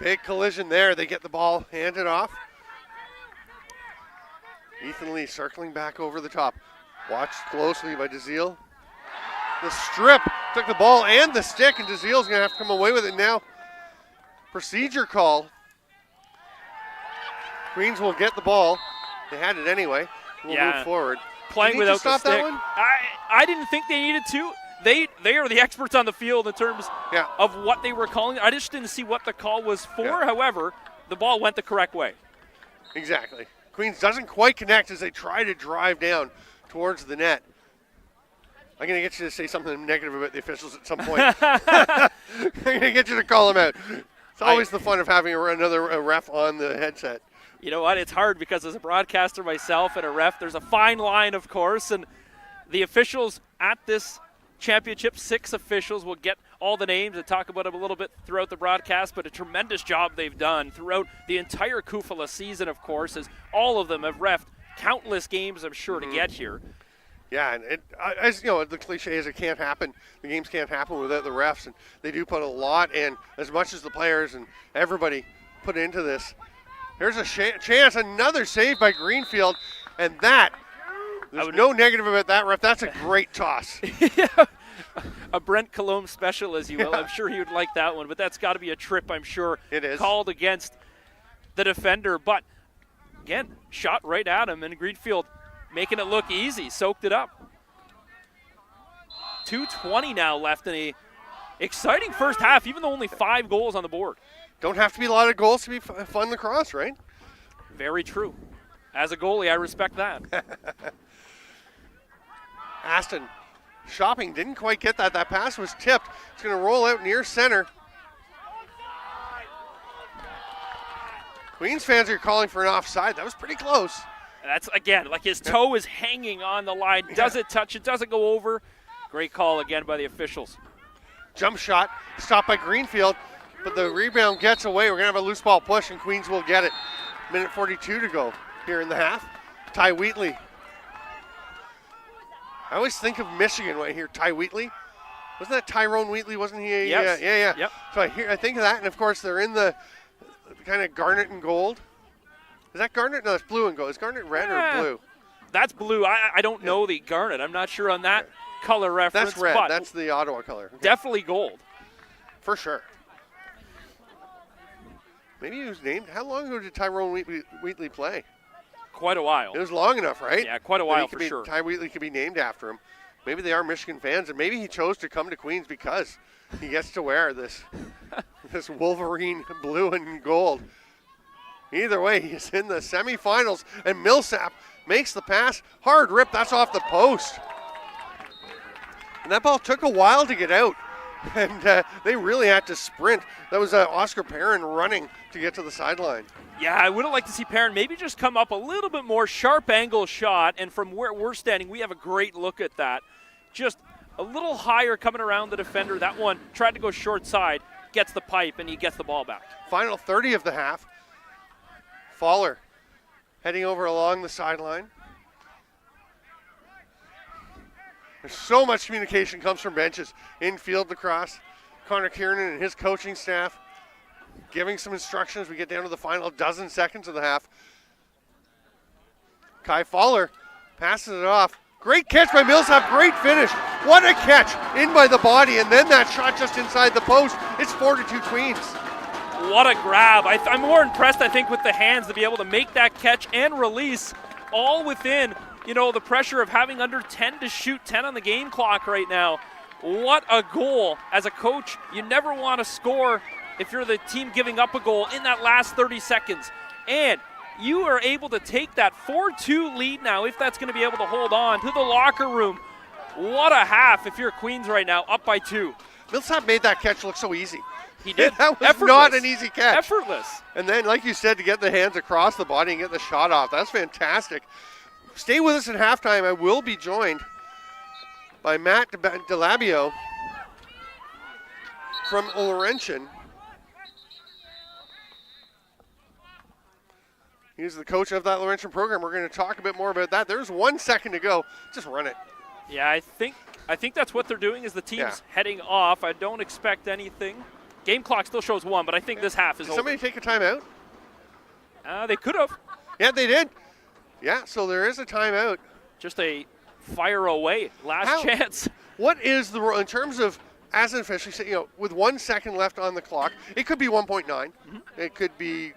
Big collision there. They get the ball handed off. Ethan Lee circling back over the top. Watched closely by DeZiel. The strip took the ball and the stick, and DeZiel's going to have to come away with it now. Procedure call. Queens will get the ball. They had it anyway. We'll move forward. Playing Did he without just stop the stick. that one? I didn't think they needed to. They are the experts on the field in terms of what they were calling. I just didn't see what the call was for. Yeah. However, the ball went the correct way. Exactly. Queens doesn't quite connect as they try to drive down towards the net. I'm going to get you to say something negative about the officials at some point. I'm going to get you to call them out. It's always the fun of having another ref on the headset. You know what? It's hard because as a broadcaster myself and a ref, there's a fine line, of course, and the officials at this championship, 6 officials, will get all the names and talk about them a little bit throughout the broadcast, but a tremendous job they've done throughout the entire Kufala season, of course, as all of them have reffed countless games, I'm sure, to get here. Yeah, and as you know, the cliche is it can't happen. The games can't happen without the refs, and they do put a lot in, as much as the players and everybody put into this. Here's a chance, another save by Greenfield, and there's no negative about that, ref. That's a great toss. A Brent Colombe special, as you will. I'm sure he would like that one, but that's got to be a trip, I'm sure. It is. Called against the defender, but again, shot right at him, and Greenfield making it look easy, soaked it up. 2:20 now left in a exciting first half, even though only 5 goals on the board. Don't have to be a lot of goals to be fun lacrosse, right? Very true. As a goalie, I respect that. Aston shopping, didn't quite get that. That pass was tipped. It's going to roll out near center. Queens fans are calling for an offside. That was pretty close. That's, again, like his toe is hanging on the line. Does it touch it? Does it go over? Great call again by the officials. Jump shot, stopped by Greenfield, but the rebound gets away. We're going to have a loose ball push, and Queens will get it. Minute 42 to go here in the half. Ty Wheatley. I always think of Michigan when I hear Ty Wheatley. Wasn't that Tyrone Wheatley? Wasn't he? Yes. Yeah. Yep. So I think of that, and of course they're in the kind of garnet and gold. Is that garnet? No, it's blue and gold. Is garnet red or blue? That's blue. I don't know the garnet. I'm not sure on that color reference. That's red. But that's the Ottawa color. Okay. Definitely gold. For sure. Maybe he was named. How long ago did Tyrone Wheatley play? Quite a while. It was long enough, right? Yeah, quite a while for sure. Ty Wheatley could be named after him. Maybe they are Michigan fans, and maybe he chose to come to Queens because he gets to wear this Wolverine blue and gold. Either way, he's in the semifinals, and Millsap makes the pass. Hard rip, that's off the post. And that ball took a while to get out, and they really had to sprint. That was Oscar Perrin running to get to the sideline. Yeah, I would have liked to see Perrin maybe just come up a little bit more, sharp angle shot, and from where we're standing, we have a great look at that. Just a little higher coming around the defender. That one tried to go short side, gets the pipe, and he gets the ball back. Final 30 of the half. Fowler heading over along the sideline. There's so much communication comes from benches, infield, lacrosse. Connor Kiernan and his coaching staff giving some instructions. We get down to the final dozen seconds of the half. Kai Fowler passes it off. Great catch by Millsap, great finish. What a catch, in by the body, and then that shot just inside the post. It's 4-2 Queens. What a grab. I'm more impressed, I think, with the hands to be able to make that catch and release all within, the pressure of having under 10 to shoot, 10 on the game clock right now. What a goal. As a coach, you never want to score if you're the team giving up a goal in that last 30 seconds. And you are able to take that 4-2 lead now, if that's going to be able to hold on, to the locker room. What a half if you're Queens right now, up by 2. Millsap made that catch look so easy. He did. That was Effortless. not an easy catch. Effortless. And then, like you said, to get the hands across the body and get the shot off. That's fantastic. Stay with us at halftime. I will be joined by Matt DeLabio from Laurentian. He's the coach of that Laurentian program. We're going to talk a bit more about that. There's 1 second to go. Just run it. Yeah, I think that's what they're doing is the team's heading off. I don't expect anything. Game clock still shows 1, but I think this half is Did over. somebody take a timeout? They could have. Yeah, they did. Yeah, so there is a timeout. Just a fire away. Last chance. What is the rule in terms of, as an official, with 1 second left on the clock, it could be 1.9. Mm-hmm. It could be,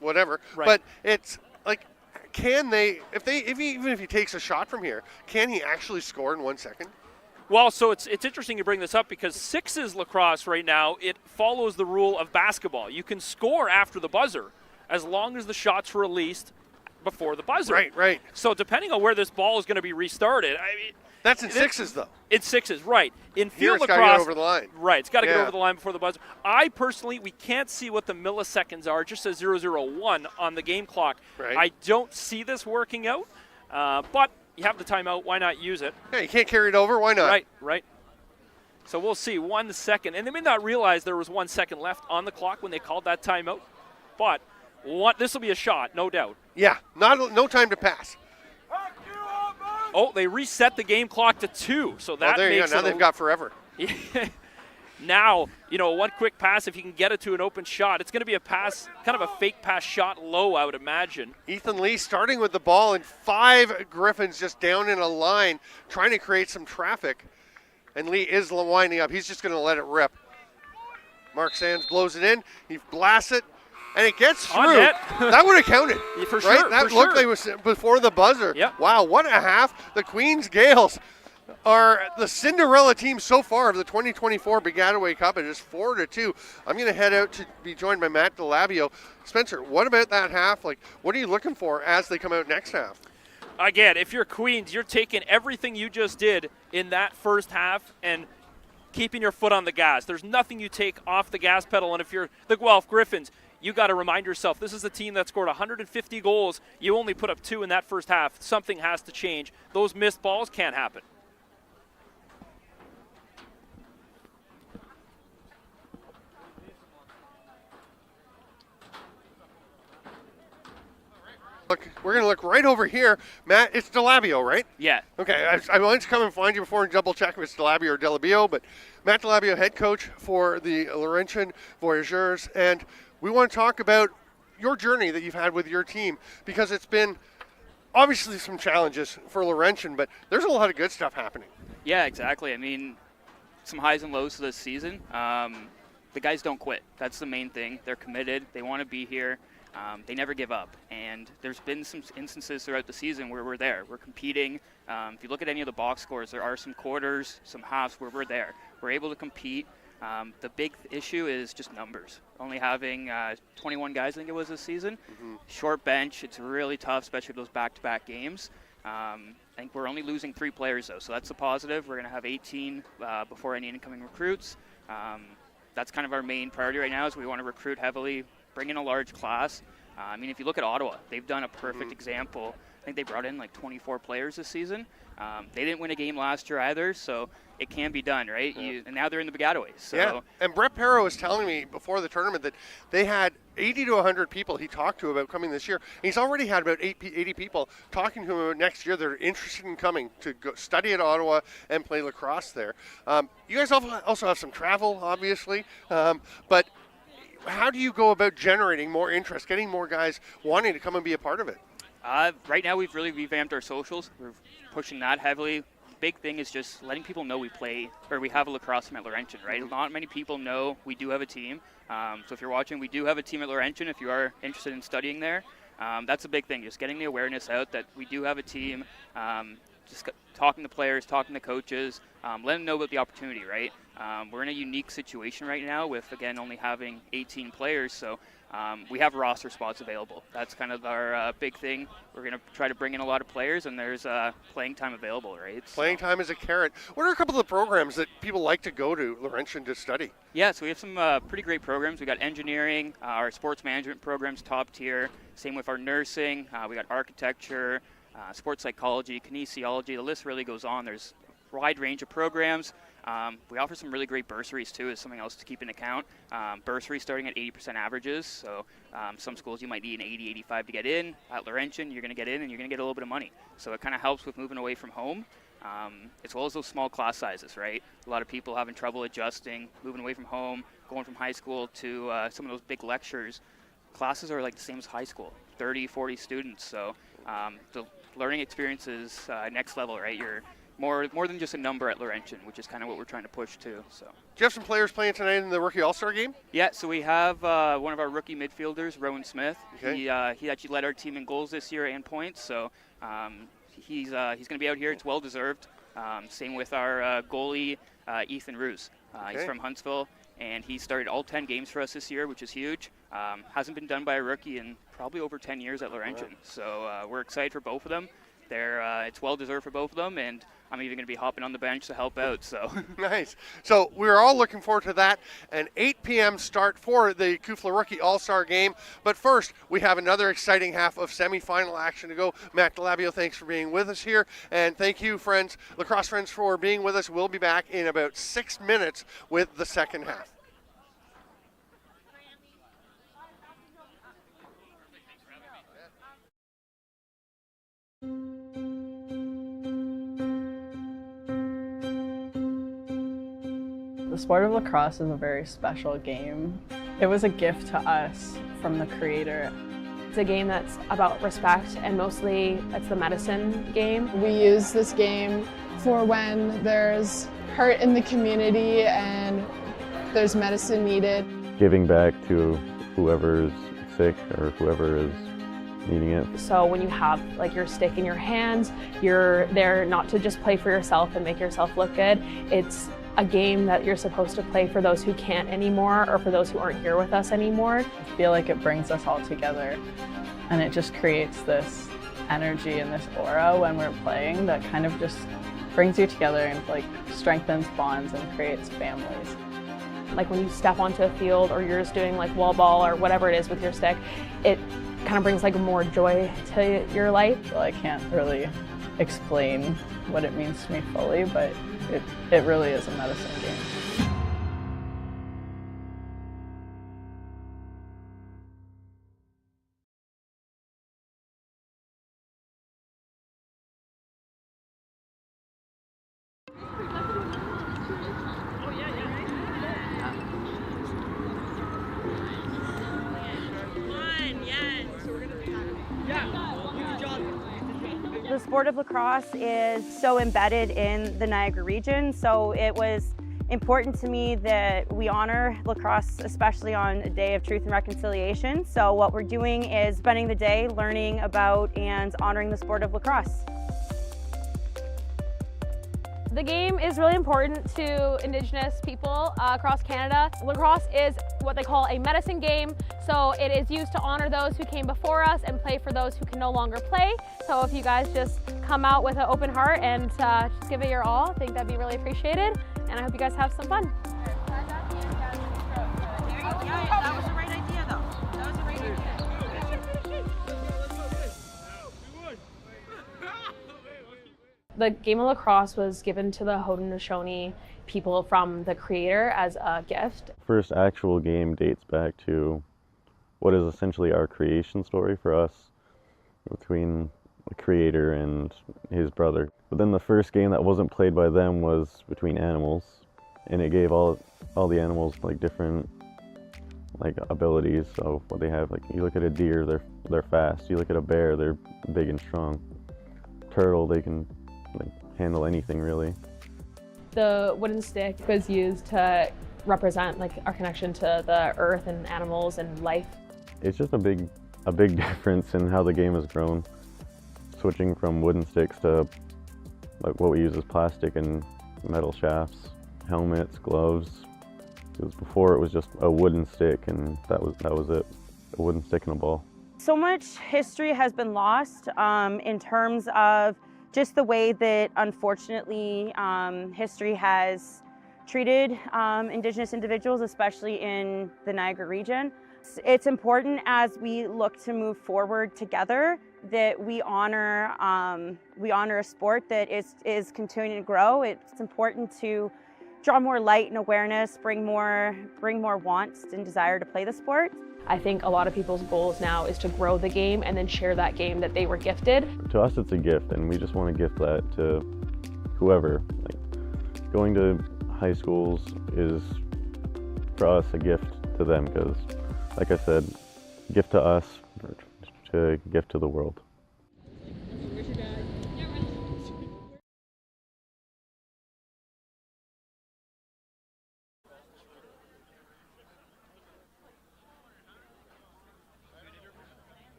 whatever. Right. But it's like, can they, even if he takes a shot from here, can he actually score in 1 second? Well, so it's interesting you bring this up because sixes lacrosse right now, it follows the rule of basketball. You can score after the buzzer as long as the shot's released before the buzzer. Right. So depending on where this ball is going to be restarted, that's in sixes, though. It's sixes, right. In field lacrosse, lacrosse, it's got to get over the line. Right, it's got to get over the line before the buzzer. I personally, we can't see what the milliseconds are. It just says 001 on the game clock. Right. I don't see this working out, but you have the timeout. Why not use it? Yeah, you can't carry it over. Why not? Right. So we'll see. 1 second. And they may not realize there was 1 second left on the clock when they called that timeout. But this will be a shot, no doubt. Yeah, no time to pass. Oh, they reset the game clock to 2. So that there you makes go. Now they've got forever. Now, one quick pass, if you can get it to an open shot, it's going to be a pass, kind of a fake pass shot low, I would imagine. Ethan Lee starting with the ball, and 5 Gryphons just down in a line trying to create some traffic. And Lee is winding up. He's just going to let it rip. Mark Sands blows it in. He blasts it, and it gets through. That would have counted. Yeah, for right? sure. That looked like it was before the buzzer. Yep. Wow, what a half. The Queens Gaels are the Cinderella team so far of the 2024 Baggataway Cup. It is 4-2. I'm going to head out to be joined by Matt DeLabio. Spencer, what about that half? What are you looking for as they come out next half? Again, if you're Queens, you're taking everything you just did in that first half and keeping your foot on the gas. There's nothing you take off the gas pedal. And if you're the Guelph Gryphons, you got to remind yourself, this is a team that scored 150 goals. You only put up 2 in that first half. Something has to change. Those missed balls can't happen. Look, we're going to look right over here. Matt, it's DeLabio, right? Yeah. Okay, I wanted to come and find you before and double check if it's DeLabio or DeLabio, but Matt DeLabio, head coach for the Laurentian Voyageurs, and we want to talk about your journey that you've had with your team, because it's been obviously some challenges for Laurentian, but there's a lot of good stuff happening. Yeah, exactly. I mean, some highs and lows this season. The guys don't quit. That's the main thing. They're committed. They want to be here. They never give up, and there's been some instances throughout the season where we're there. We're competing. If you look at any of the box scores, there are some quarters, some halves where we're there. We're able to compete. The big issue is just numbers. Only having 21 guys, I think it was this season. Mm-hmm. Short bench. It's really tough, especially those back-to-back games. I think we're only losing 3 players, though, so that's a positive. We're going to have 18 before any incoming recruits. That's kind of our main priority right now is we want to recruit heavily, bring in a large class. If you look at Ottawa, they've done a perfect example think they brought in like 24 players this season. They didn't win a game last year either, so it can be done, right? Yeah. And now they're in the Baggataway. So. Yeah, and Brett Perro was telling me before the tournament that they had 80 to 100 people he talked to about coming this year. He's already had about 80 people talking to him about next year that are interested in coming to go study at Ottawa and play lacrosse there. You guys also have some travel, obviously, but how do you go about generating more interest, getting more guys wanting to come and be a part of it? Right now, we've really revamped our socials. We're pushing that heavily. Big thing is just letting people know we play, or we have a lacrosse team at Laurentian, right? Not many people know we do have a team. So if you're watching, we do have a team at Laurentian if you are interested in studying there. That's a big thing, just getting the awareness out that we do have a team, just talking to players, talking to coaches, letting them know about the opportunity, right? We're in a unique situation right now with, again, only having 18 players, so we have roster spots available. That's kind of our big thing. We're going to try to bring in a lot of players, and there's playing time available, right? Playing time is a carrot. What are a couple of the programs that people like to go to Laurentian to study? Yeah, so we have some pretty great programs. We got engineering, our sports management program's top tier. Same with our nursing. We got architecture, sports psychology, kinesiology. The list really goes on. There's a wide range of programs. We offer some really great bursaries too, is something else to keep in account. Bursaries starting at 80% averages, so some schools you might need an 80, 85 to get in. At Laurentian, you're going to get in and you're going to get a little bit of money. So it kind of helps with moving away from home, as well as those small class sizes, right? A lot of people having trouble adjusting, moving away from home, going from high school to some of those big lectures. Classes are like the same as high school, 30, 40 students, so the learning experience is next level, right? You're more than just a number at Laurentian, which is kind of what we're trying to push to. So. Do you have some players playing tonight in the Rookie All-Star game? Yeah, so we have one of our rookie midfielders, Rowan Smith. Okay. He actually led our team in goals this year and points, so he's going to be out here. It's well-deserved. Same with our goalie, Ethan Roos. He's from Huntsville, and he started all 10 games for us this year, which is huge. Hasn't been done by a rookie in probably over 10 years at Laurentian. Right. So we're excited for both of them. It's well-deserved for both of them, and I'm even going to be hopping on the bench to help out. So nice. So we're all looking forward to that. An 8 p.m. start for the Kufla Rookie All-Star Game. But first, we have another exciting half of semifinal action to go. Matt Delabio, thanks for being with us here. And thank you, friends, lacrosse friends, for being with us. We'll be back in about 6 minutes with the second half. The sport of lacrosse is a very special game. It was a gift to us from the creator. It's a game that's about respect, and mostly it's the medicine game. We use this game for when there's hurt in the community and there's medicine needed. Giving back to whoever's sick or whoever is needing it. So when you have like your stick in your hands, you're there not to just play for yourself and make yourself look good. It's a game that you're supposed to play for those who can't anymore, or for those who aren't here with us anymore. I feel like it brings us all together, and it just creates this energy and this aura when we're playing that kind of just brings you together and like strengthens bonds and creates families. Like when you step onto a field, or you're just doing like wall ball or whatever it is with your stick, it kind of brings like more joy to your life. Well, I can't really explain what it means to me fully, but it really is a medicine game. The sport of lacrosse is so embedded in the Niagara region, so it was important to me that we honor lacrosse, especially on a day of truth and reconciliation. So what we're doing is spending the day learning about and honoring the sport of lacrosse. The game is really important to Indigenous people across Canada. Lacrosse is what they call a medicine game, so it is used to honor those who came before us and play for those who can no longer play. So if you guys just come out with an open heart and just give it your all, I think that'd be really appreciated, and I hope you guys have some fun. That was the right idea though. That was the right idea. The game of lacrosse was given to the Haudenosaunee people from the creator as a gift. First actual game dates back to what is essentially our creation story for us, between the creator and his brother. But then the first game that wasn't played by them was between animals, and it gave all the animals like different abilities. So what they have, like, you look at a deer, they're fast. You look at a bear, they're big and strong. Turtle, they can handle anything really. The wooden stick was used to represent our connection to the earth and animals and life. It's just a big difference in how the game has grown, switching from wooden sticks to what we use is plastic and metal shafts, helmets, gloves. Because before it was just a wooden stick, and that was it, a wooden stick and a ball. So much history has been lost in terms of just the way that, unfortunately, history has treated Indigenous individuals, especially in the Niagara region. It's important as we look to move forward together that we honor a sport that is continuing to grow. It's important to draw more light and awareness, bring more wants and desire to play the sport. I think a lot of people's goals now is to grow the game and then share that game that they were gifted. To us, it's a gift, and we just want to gift that to whoever. Going to high schools is, for us, a gift to them, because, like I said, gift to us, to gift to the world.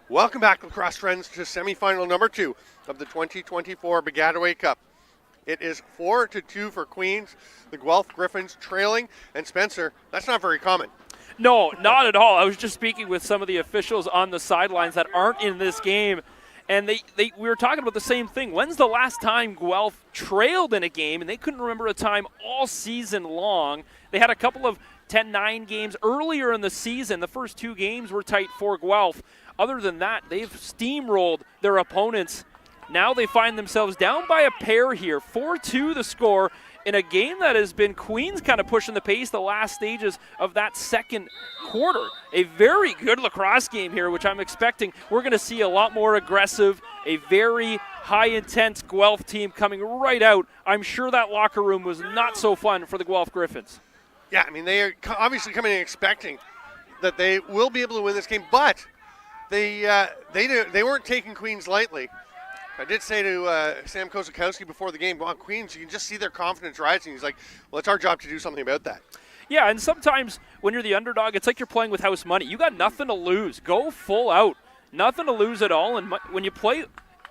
Welcome back, lacrosse friends, to semifinal number 2 of the 2024 Baggataway Cup. It is 4-2 for Queens. The Guelph Gryphons trailing, and Spencer, that's not very common. No, not at all. I was just speaking with some of the officials on the sidelines that aren't in this game, and we were talking about the same thing. When's the last time Guelph trailed in a game? And they couldn't remember a time all season long. They had a couple of 10-9 games earlier in the season. The first 2 games were tight for Guelph. Other than that, they've steamrolled their opponents. Now they find themselves down by a pair here. 4-2 the score in a game that has been Queens kind of pushing the pace the last stages of that second quarter. A very good lacrosse game here, which I'm expecting we're going to see a lot more aggressive, a very high-intense Guelph team coming right out. I'm sure that locker room was not so fun for the Guelph Gryphons. Yeah, I mean, they are obviously coming in expecting that they will be able to win this game, but they weren't taking Queens lightly. I did say to Sam Kozakowski before the game, well, Queens, you can just see their confidence rising. He's like, well, it's our job to do something about that. Yeah, and sometimes when you're the underdog, it's like you're playing with house money. You got nothing to lose. Go full out. Nothing to lose at all. And when you play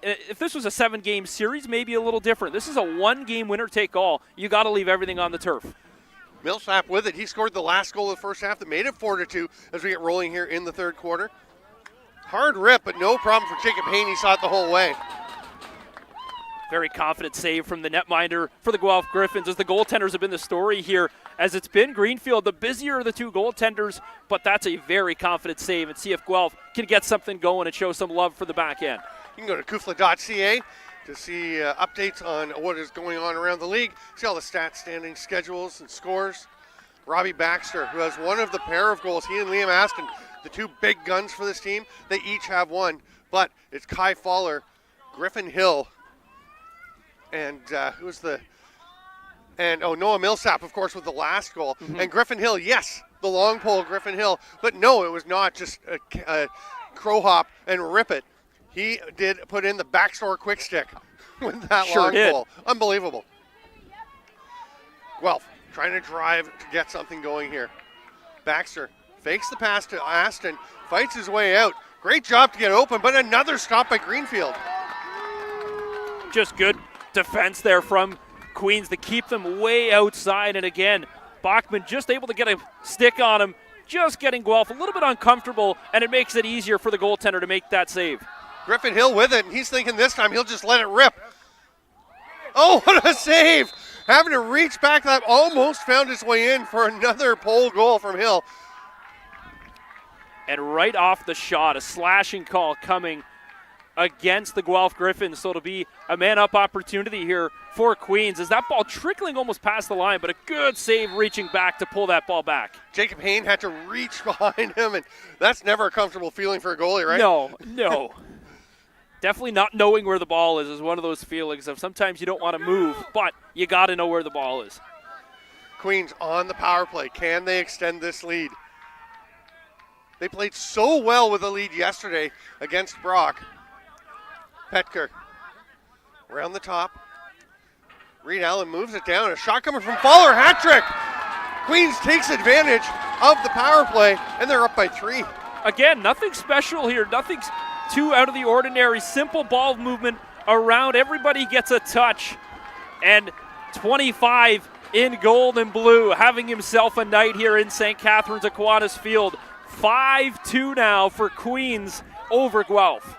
if this was a 7-game series, maybe a little different. This is a 1-game winner-take-all. You got to leave everything on the turf. Millsap with it. He scored the last goal of the first half that made it 4-2 as we get rolling here in the third quarter. Hard rip, but no problem for Jacob Hayne. He saw it the whole way. Very confident save from the netminder for the Guelph Gryphons, as the goaltenders have been the story here. As it's been Greenfield, the busier of the two goaltenders, but that's a very confident save, and see if Guelph can get something going and show some love for the back end. You can go to kufla.ca to see updates on what is going on around the league. See all the stats, standings, schedules, and scores. Robbie Baxter, who has one of the pair of goals, he and Liam Aston, the two big guns for this team, they each have one. But it's Kai Fowler, Griffin Hill, and Noah Millsap, of course, with the last goal. Mm-hmm. And Griffin Hill, yes, the long pole, Griffin Hill. But no, it was not just a crow hop and rip it. He did put in the backdoor quick stick with that long pole. Unbelievable. Guelph trying to drive to get something going here. Baxter fakes the pass to Aston, fights his way out. Great job to get open, but another stop by Greenfield. Just good defense there from Queens to keep them way outside. And again, Bachman just able to get a stick on him, just getting Guelph a little bit uncomfortable, and it makes it easier for the goaltender to make that save. Griffin Hill with it, and he's thinking this time he'll just let it rip. Oh, what a save! Having to reach back, that almost found his way in for another pole goal from Hill. And right off the shot, a slashing call coming against the Guelph Gryphons, so it'll be a man-up opportunity here for Queens. As that ball trickling almost past the line, but a good save reaching back to pull that ball back. Jacob Hayne had to reach behind him, and that's never a comfortable feeling for a goalie, right? No. Definitely not knowing where the ball is one of those feelings of sometimes you don't want to move, but you got to know where the ball is. Queens on the power play. Can they extend this lead? They played so well with the lead yesterday against Brock. Petker around the top. Reed Allen moves it down. A shot coming from Fowler. Hat trick. Queens takes advantage of the power play, and they're up by 3. Again, nothing special here. Nothing's too out of the ordinary. Simple ball movement around. Everybody gets a touch. And 25 in gold and blue, having himself a night here in St. Catharines Aquinas Field. 5-2 now for Queens over Guelph.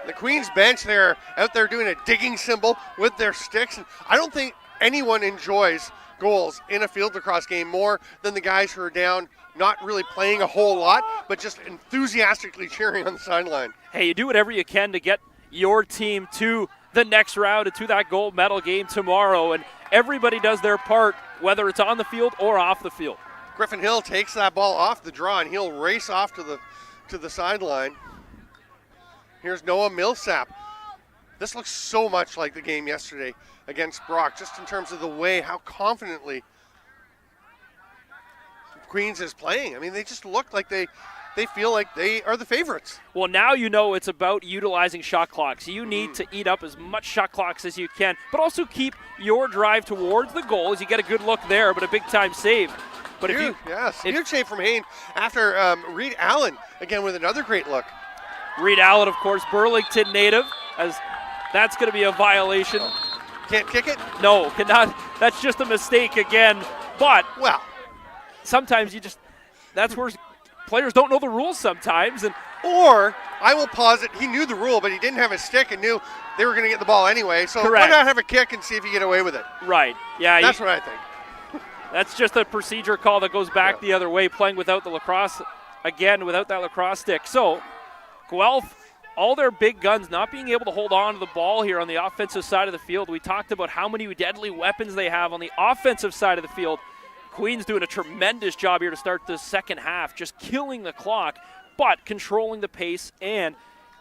The Queens bench, they're out there doing a digging symbol with their sticks. And I don't think anyone enjoys goals in a field lacrosse game more than the guys who are down, not really playing a whole lot, but just enthusiastically cheering on the sideline. Hey, you do whatever you can to get your team to the next round and to that gold medal game tomorrow, and everybody does their part, whether it's on the field or off the field. Griffin Hill takes that ball off the draw, and he'll race off to the sideline. Here's Noah Millsap. This looks so much like the game yesterday against Brock, just in terms of the way, how confidently Queens is playing. I mean, they just look like they feel like they are the favorites. Well, now you know it's about utilizing shot clocks. You need to eat up as much shot clocks as you can, but also keep your drive towards the goal as you get a good look there, but a big-time save. But huge save from Hayne after Reed Allen, again with another great look. Reed Allen, of course, Burlington native, as that's going to be a violation. Can't kick it? No, cannot. That's just a mistake again. But, well, sometimes that's where players don't know the rules sometimes. Or, I will posit, he knew the rule, but he didn't have a stick and knew they were going to get the ball anyway. So correct. Why not have a kick and see if you get away with it? Right. Yeah. That's what I think. That's just a procedure call that goes back the other way, playing without the lacrosse, again, without that lacrosse stick. So, Guelph, all their big guns not being able to hold on to the ball here on the offensive side of the field. We talked about how many deadly weapons they have on the offensive side of the field. Queens doing a tremendous job here to start the second half, just killing the clock, but controlling the pace and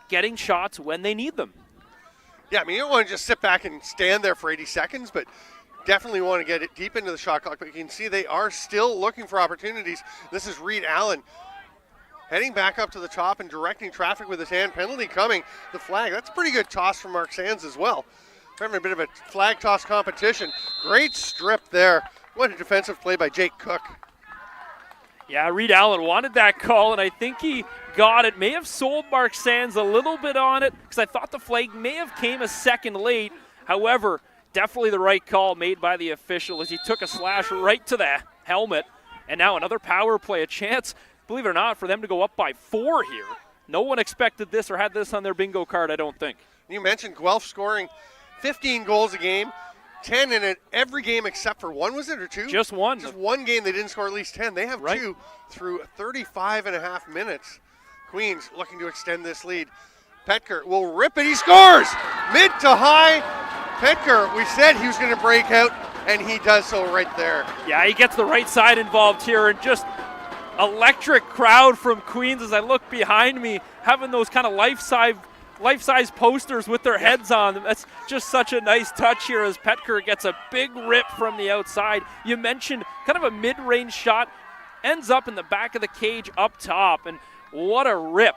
getting shots when they need them. Yeah, I mean, you don't want to just sit back and stand there for 80 seconds, but definitely want to get it deep into the shot clock. But you can see they are still looking for opportunities. This is Reed Allen heading back up to the top and directing traffic with his hand. Penalty coming. The flag. That's a pretty good toss from Mark Sands as well. We're having a bit of a flag toss competition. Great strip there. What a defensive play by Jake Cook. Yeah, Reed Allen wanted that call, and I think he got it. May have sold Mark Sands a little bit on it because I thought the flag may have came a second late. However, definitely the right call made by the official as he took a slash right to the helmet. And now another power play, a chance, believe it or not, for them to go up by 4 here. No one expected this or had this on their bingo card, I don't think. You mentioned Guelph scoring 15 goals a game. 10 in it every game except for one, was it, or 2? Just one. Just one game they didn't score at least 10. They have 2 through 35 and a half minutes. Queens looking to extend this lead. Petker will rip it. He scores! Mid to high. Petker, we said he was going to break out, and he does so right there. Yeah, he gets the right side involved here, and just electric crowd from Queens as I look behind me, having those kind of life-size posters with their heads on them. That's just such a nice touch here as Petker gets a big rip from the outside. You mentioned kind of a mid-range shot, ends up in the back of the cage up top, and what a rip.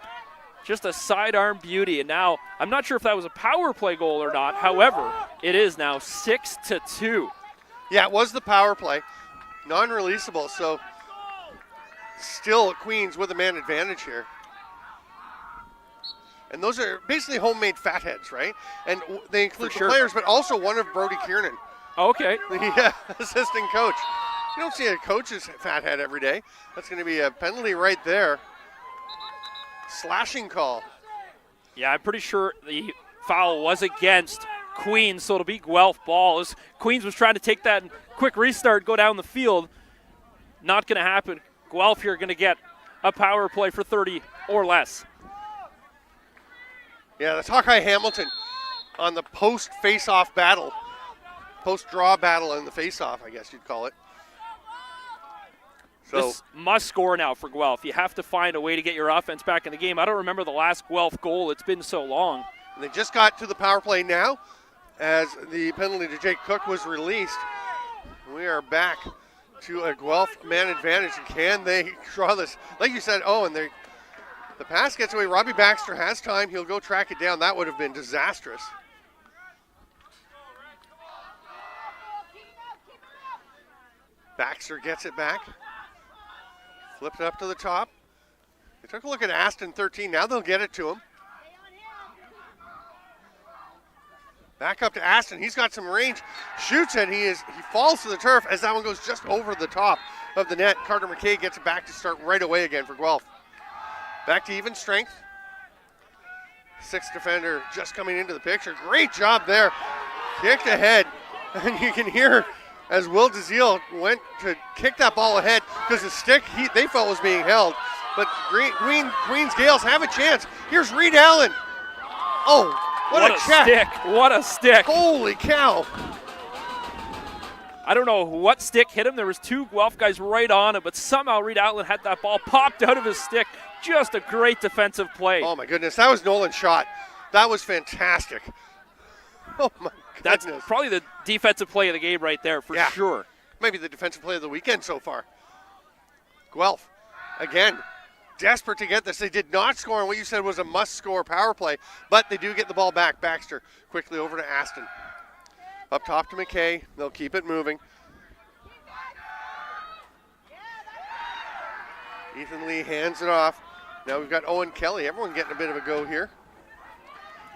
Just a sidearm beauty, and now I'm not sure if that was a power play goal or not. However, it is now 6-2. Yeah, it was the power play, non-releasable, so still Queens with a man advantage here. And those are basically homemade fatheads, right? And they include the players, but also one of Brody Kiernan. Okay. The assistant coach. You don't see a coach's fathead every day. That's going to be a penalty right there. Slashing call. Yeah, I'm pretty sure the foul was against Queens, so it'll be Guelph ball. As Queens was trying to take that quick restart, go down the field. Not going to happen. Guelph here going to get a power play for 30 or less. Yeah, that's Hawkeye Hamilton on the post face-off battle. Post-draw battle in the face-off, I guess you'd call it. So this must score now for Guelph. You have to find a way to get your offense back in the game. I don't remember the last Guelph goal. It's been so long. And they just got to the power play now as the penalty to Jake Cook was released. We are back to a Guelph man advantage. Can they draw this? Like you said, and the pass gets away. Robbie Baxter has time. He'll go track it down. That would have been disastrous. Baxter gets it back. Flipped it up to the top. They took a look at Aston 13. Now they'll get it to him. Back up to Aston. He's got some range. Shoots it. He falls to the turf as that one goes just over the top of the net. Carter McKay gets it back to start right away again for Guelph. Back to even strength. Sixth defender just coming into the picture. Great job there. Kicked ahead. And you can hear as Will DeZiel went to kick that ball ahead because the stick they felt was being held. But Queens Gaels have a chance. Here's Reed Allen. Oh, what a check. Stick. What a stick. Holy cow. I don't know what stick hit him. There was 2 Guelph guys right on it, but somehow Reed Allen had that ball popped out of his stick. Just a great defensive play. Oh, my goodness. That was Nolan's shot. That was fantastic. Oh, my goodness. That's probably the defensive play of the game right there for sure. Maybe the defensive play of the weekend so far. Guelph, again, desperate to get this. They did not score on what you said was a must-score power play, but they do get the ball back. Baxter quickly over to Aston. Up top to McKay. They'll keep it moving. Ethan Lee hands it off. Now we've got Owen Kelly. Everyone getting a bit of a go here.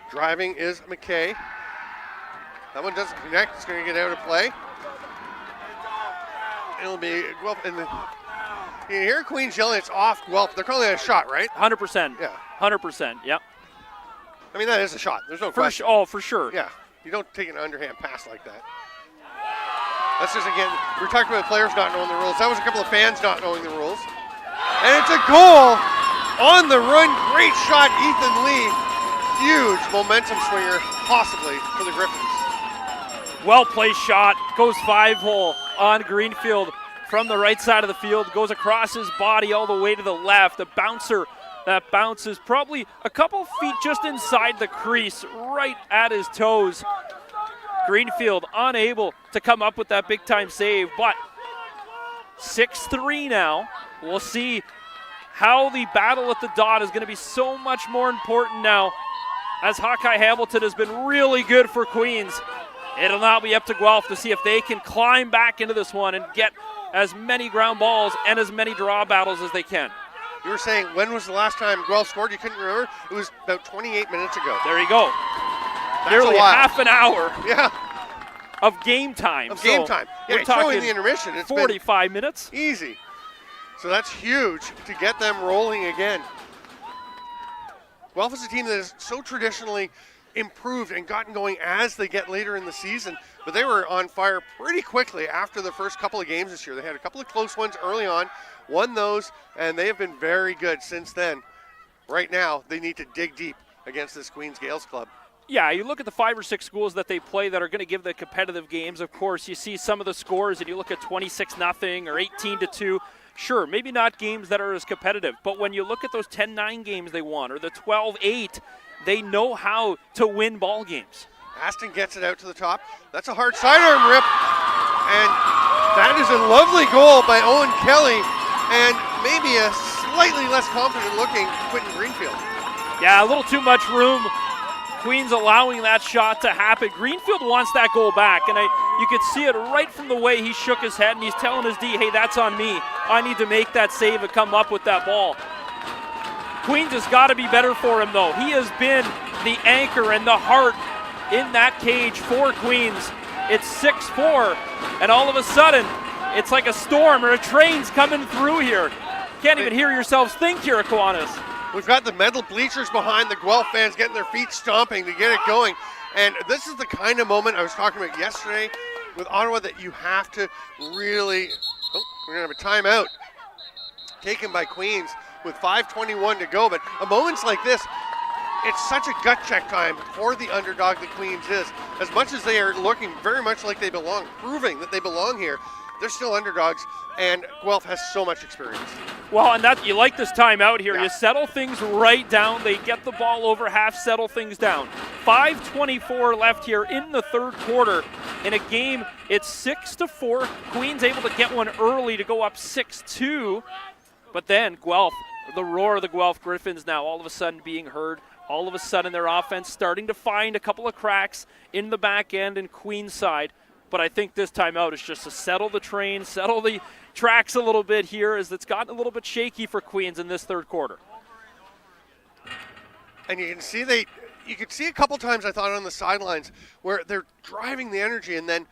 Driving is McKay. That one doesn't connect. It's going to get out of play. It'll be Guelph. You hear Queens yelling it's off Guelph. They're calling it a shot, right? 100%. Yeah. 100%. Yep. I mean, that is a shot. There's no question. For sure. Yeah. You don't take an underhand pass like that. That's just, again, we're talking about players not knowing the rules. That was a couple of fans not knowing the rules. And it's a goal on the run. Great shot, Ethan Lee. Huge momentum swinger, possibly, for the Gryphons. Well-placed shot. Goes 5-hole on Greenfield from the right side of the field. Goes across his body all the way to the left. The bouncer that bounces probably a couple feet just inside the crease, right at his toes. Greenfield unable to come up with that big-time save, but 6-3 now. We'll see how the battle at the dot is going to be so much more important now, as Hawkeye Hamilton has been really good for Queens. It'll now be up to Guelph to see if they can climb back into this one and get as many ground balls and as many draw battles as they can. You were saying, when was the last time Guelph scored? You couldn't remember? It was about 28 minutes ago. There you go. That's Nearly a while. half an hour Yeah, of game time. of game time. Yeah, we're throwing talking the intermission. It's 45 minutes. been easy. So that's huge to get them rolling again. Guelph is a team that is so traditionally improved and gotten going as they get later in the season, but they were on fire pretty quickly after the first couple of games this year. They had a couple of close ones early on, won those, and they have been very good since then. Right now, they need to dig deep against this Queens Gaels club. Yeah, you look at the 5 or 6 schools that they play that are going to give the competitive games. Of course, you see some of the scores and you look at 26-0 or 18-2. Sure, maybe not games that are as competitive, but when you look at those 10-9 games they won or the 12-8, they know how to win ball games. Aston gets it out to the top. That's a hard sidearm rip, and that is a lovely goal by Owen Kelly, and maybe a slightly less confident looking Quentin Greenfield. Yeah, a little too much room. Queens allowing that shot to happen. Greenfield wants that goal back, and you could see it right from the way he shook his head, and he's telling his D, hey, that's on me. I need to make that save and come up with that ball. Queens has got to be better for him, though. He has been the anchor and the heart in that cage for Queens. It's 6-4, and all of a sudden, it's like a storm or a train's coming through here. Can't even hear yourselves think here, Kiwanis. We've got the metal bleachers behind the Guelph fans getting their feet stomping to get it going. And this is the kind of moment I was talking about yesterday with Ottawa that you have to really, we're going to have a timeout taken by Queens with 5:21 to go. But a moments like this, it's such a gut check time for the underdog that Queens is. As much as they are looking very much like they belong, proving that they belong here, they're still underdogs, and Guelph has so much experience. Well, and that you like this timeout here. Yeah. You settle things right down. They get the ball over half, settle things down. 5:24 left here in the third quarter. In a game, it's 6-4. Queens able to get one early to go up 6-2. But then Guelph, the roar of the Guelph Gryphons now all of a sudden being heard. All of a sudden their offense starting to find a couple of cracks in the back end and Queens side. But I think this timeout is just to settle the train, settle the tracks a little bit here, as it's gotten a little bit shaky for Queens in this third quarter. And you can see you could see a couple times, I thought, on the sidelines where they're driving the energy, and then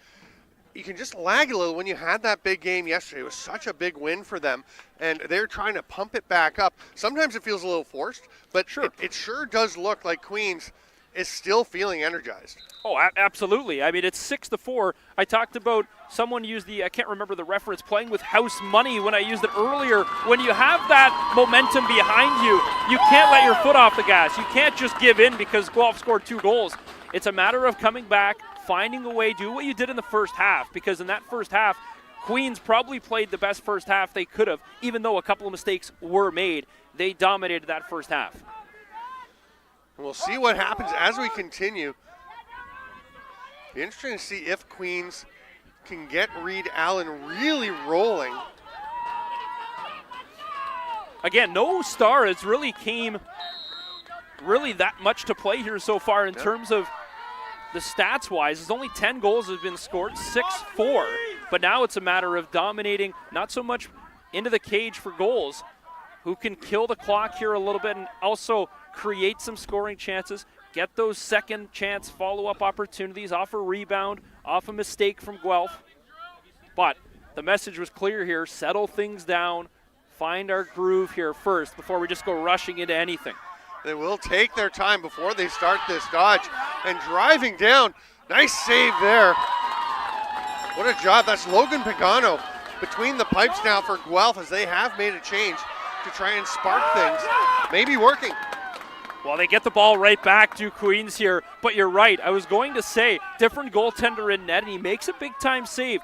you can just lag a little. When you had that big game yesterday, it was such a big win for them, and they're trying to pump it back up. Sometimes it feels a little forced, but sure. It sure does look like Queens is still feeling energized. Oh, absolutely. I mean, it's 6-4. I talked about someone used I can't remember the reference, playing with house money when I used it earlier. When you have that momentum behind you, you can't let your foot off the gas. You can't just give in because Guelph scored 2 goals. It's a matter of coming back, finding a way, do what you did in the first half, because in that first half, Queens probably played the best first half they could have, even though a couple of mistakes were made. They dominated that first half. And we'll see what happens as we continue. Be interesting to see if Queens can get Reed Allen really rolling. Again, no star has really came that much to play here so far in terms of the stats-wise. There's only 10 goals have been scored, 6-4. But now it's a matter of dominating, not so much into the cage for goals, who can kill the clock here a little bit and also create some scoring chances, get those second chance follow-up opportunities off a rebound, off a mistake from Guelph. But the message was clear here, settle things down, find our groove here first before we just go rushing into anything. They will take their time before they start this dodge. And driving down, nice save there. What a job. That's Logan Pagano between the pipes now for Guelph, as they have made a change to try and spark things. Maybe working. Well, they get the ball right back to Queens here, but you're right. I was going to say, different goaltender in net, and he makes a big-time save.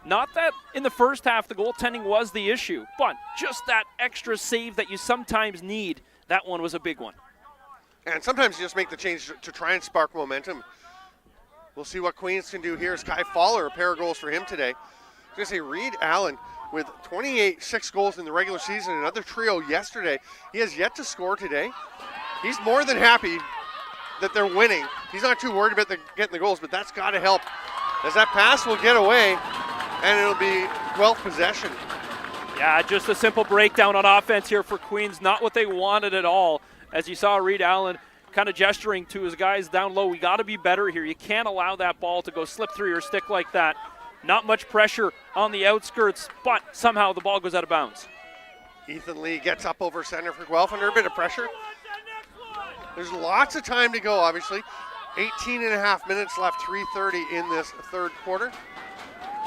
Not that in the first half the goaltending was the issue, but just that extra save that you sometimes need. That one was a big one. And sometimes you just make the change to try and spark momentum. We'll see what Queens can do here. Sky Fowler, a pair of goals for him today. I was going to say, Reed Allen with 6 goals in the regular season, another trio yesterday. He has yet to score today. He's more than happy that they're winning. He's not too worried about getting the goals, but that's got to help. As that pass will get away, and it'll be Guelph possession. Yeah, just a simple breakdown on offense here for Queens. Not what they wanted at all. As you saw Reed Allen kind of gesturing to his guys down low. We got to be better here. You can't allow that ball to go slip through your stick like that. Not much pressure on the outskirts, but somehow the ball goes out of bounds. Ethan Lee gets up over center for Guelph under a bit of pressure. There's lots of time to go, obviously. 18 and a half minutes left, 3:30 in this third quarter.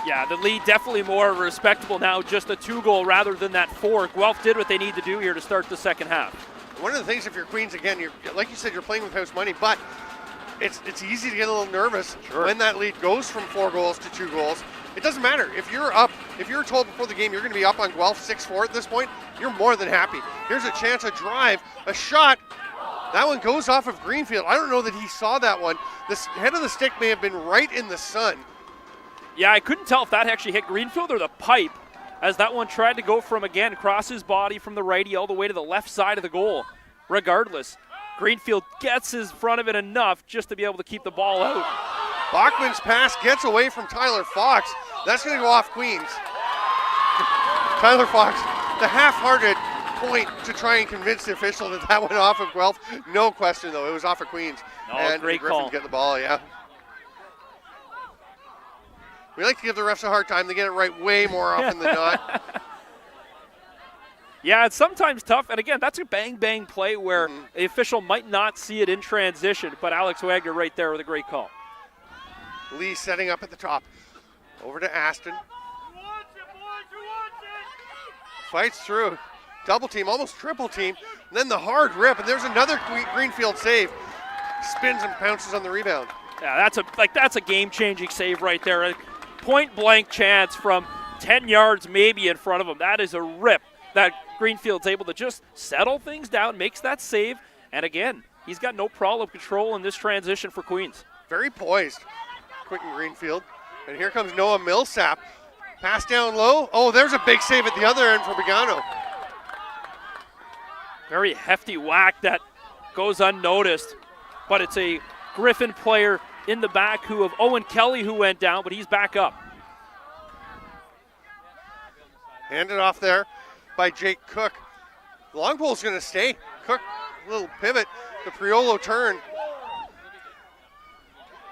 Yeah, the lead definitely more respectable now, just a 2-goal rather than that 4. Guelph did what they need to do here to start the second half. One of the things, if you're Queens, again, you're, like you said, you're playing with house money, but it's easy to get a little nervous when that lead goes from 4 goals to 2 goals. It doesn't matter. If you're told before the game you're going to be up on Guelph 6-4 at this point, you're more than happy. Here's a chance, a drive, a shot. That one goes off of Greenfield. I don't know that he saw that one. The head of the stick may have been right in the sun. Yeah, I couldn't tell if that actually hit Greenfield or the pipe, as that one tried to go from, again, across his body from the righty all the way to the left side of the goal. Regardless, Greenfield gets in front of it enough just to be able to keep the ball out. Bachman's pass gets away from Tyler Fox. That's going to go off Queens. Tyler Fox, the half-hearted point to try and convince the official that that went off of Guelph. No question, though. It was off of Queens. Oh, and great the Gryphons call. get the ball, yeah. We like to give the refs a hard time. They get it right way more often than not. Yeah, it's sometimes tough. And again, that's a bang-bang play where the official might not see it in transition, but Alex Wagner right there with a great call. Lee setting up at the top. Over to Aston. Fights through. Double team, almost triple team. And then the hard rip, and there's another Greenfield save. Spins and pounces on the rebound. Yeah, that's a game-changing save right there. A point-blank chance from 10 yards maybe in front of him. That is a rip that Greenfield's able to just settle things down, makes that save, and again, he's got no problem controlling this transition for Queens. Very poised, Quentin Greenfield. And here comes Noah Millsap. Pass down low. Oh, there's a big save at the other end for Bagano. Very hefty whack that goes unnoticed, but it's a Gryphon player in the back of Owen Kelly who went down, but he's back up. Handed off there by Jake Cook. The long pole's going to stay. Cook, little pivot. The Priolo turn.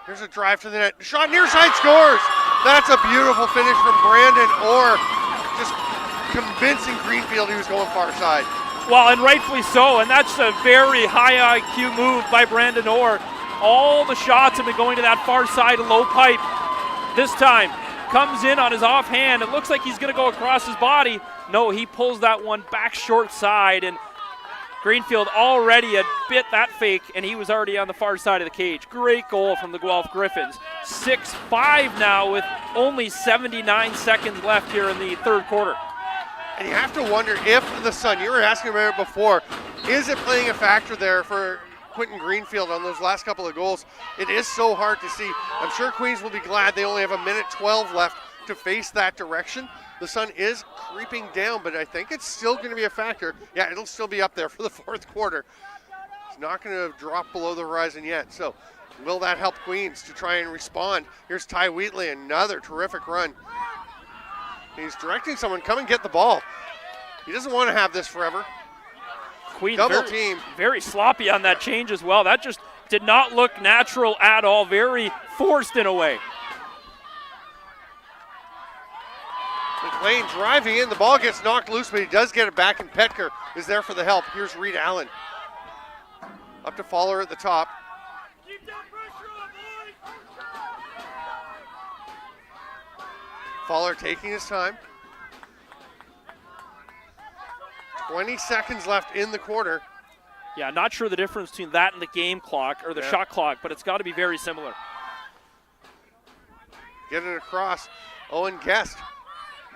Here's a drive to the net. Shot near side, scores. That's a beautiful finish from Brandon Orr. Just convincing Greenfield he was going far side. Well, and rightfully so, and that's a very high IQ move by Brandon Orr. All the shots have been going to that far side low pipe. This time, comes in on his offhand. It looks like he's going to go across his body. No, he pulls that one back short side, and Greenfield already had bit that fake, and he was already on the far side of the cage. Great goal from the Guelph Gryphons. 6-5 now with only 79 seconds left here in the third quarter. And you have to wonder if the sun, you were asking about it before, is it playing a factor there for Quentin Greenfield on those last couple of goals? It is so hard to see. I'm sure Queens will be glad they only have 1:12 left to face that direction. The sun is creeping down, but I think it's still going to be a factor. Yeah, it'll still be up there for the fourth quarter. It's not going to drop below the horizon yet. So will that help Queens to try and respond? Here's Ty Wheatley, another terrific run. He's directing someone, come and get the ball. He doesn't want to have this forever. Queens double team. Very sloppy on that change as well. That just did not look natural at all. Very forced in a way. McLean driving in. The ball gets knocked loose, but he does get it back, and Petker is there for the help. Here's Reed Allen. Up to Fowler at the top. Keep that pressure on, boys. Fowler taking his time. 20 seconds left in the quarter. Yeah, not sure the difference between that and the game clock or the shot clock, but it's got to be very similar. Get it across. Owen Guest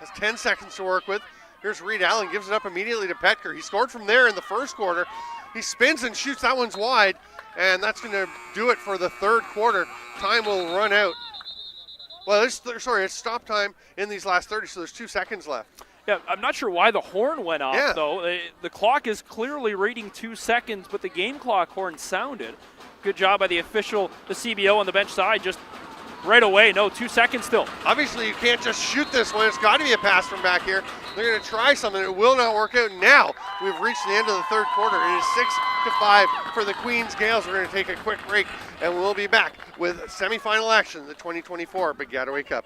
has 10 seconds to work with. Here's Reed Allen, gives it up immediately to Petker. He scored from there in the first quarter. He spins and shoots. That one's wide, and that's going to do it for the third quarter. Time will run out. Well, it's stop time in these last 30, so there's 2 seconds left. Yeah, I'm not sure why the horn went off, though. The clock is clearly reading 2 seconds, but the game clock horn sounded. Good job by the official, the CBO on the bench side, just right away. No, 2 seconds still. Obviously, you can't just shoot this one. It's got to be a pass from back here. They're going to try something. It will not work out. Now we've reached the end of the third quarter. It is 6-5 for the Queens Gaels. We're going to take a quick break, and we'll be back with semifinal action, the 2024 Baggataway Cup.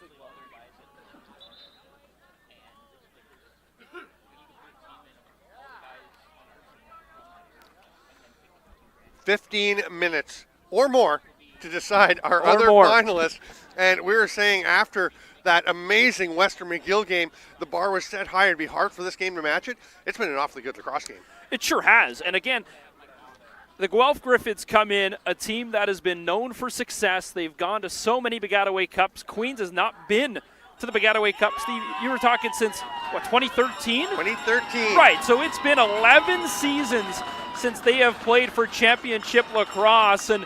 took other guys in there. And when you can put a team in, all the guys on our team and then pick 15 minutes or more to decide our other finalists. And we were saying after that amazing Western McGill game, the bar was set high. It'd be hard for this game to match it. It's been an awfully good lacrosse game. It sure has. And again, the Guelph Gryphons come in, a team that has been known for success. They've gone to so many Baggataway Cups. Queens has not been to the Baggataway Cup. Steve, you were talking since, what, 2013? 2013. Right, so it's been 11 seasons since they have played for championship lacrosse. And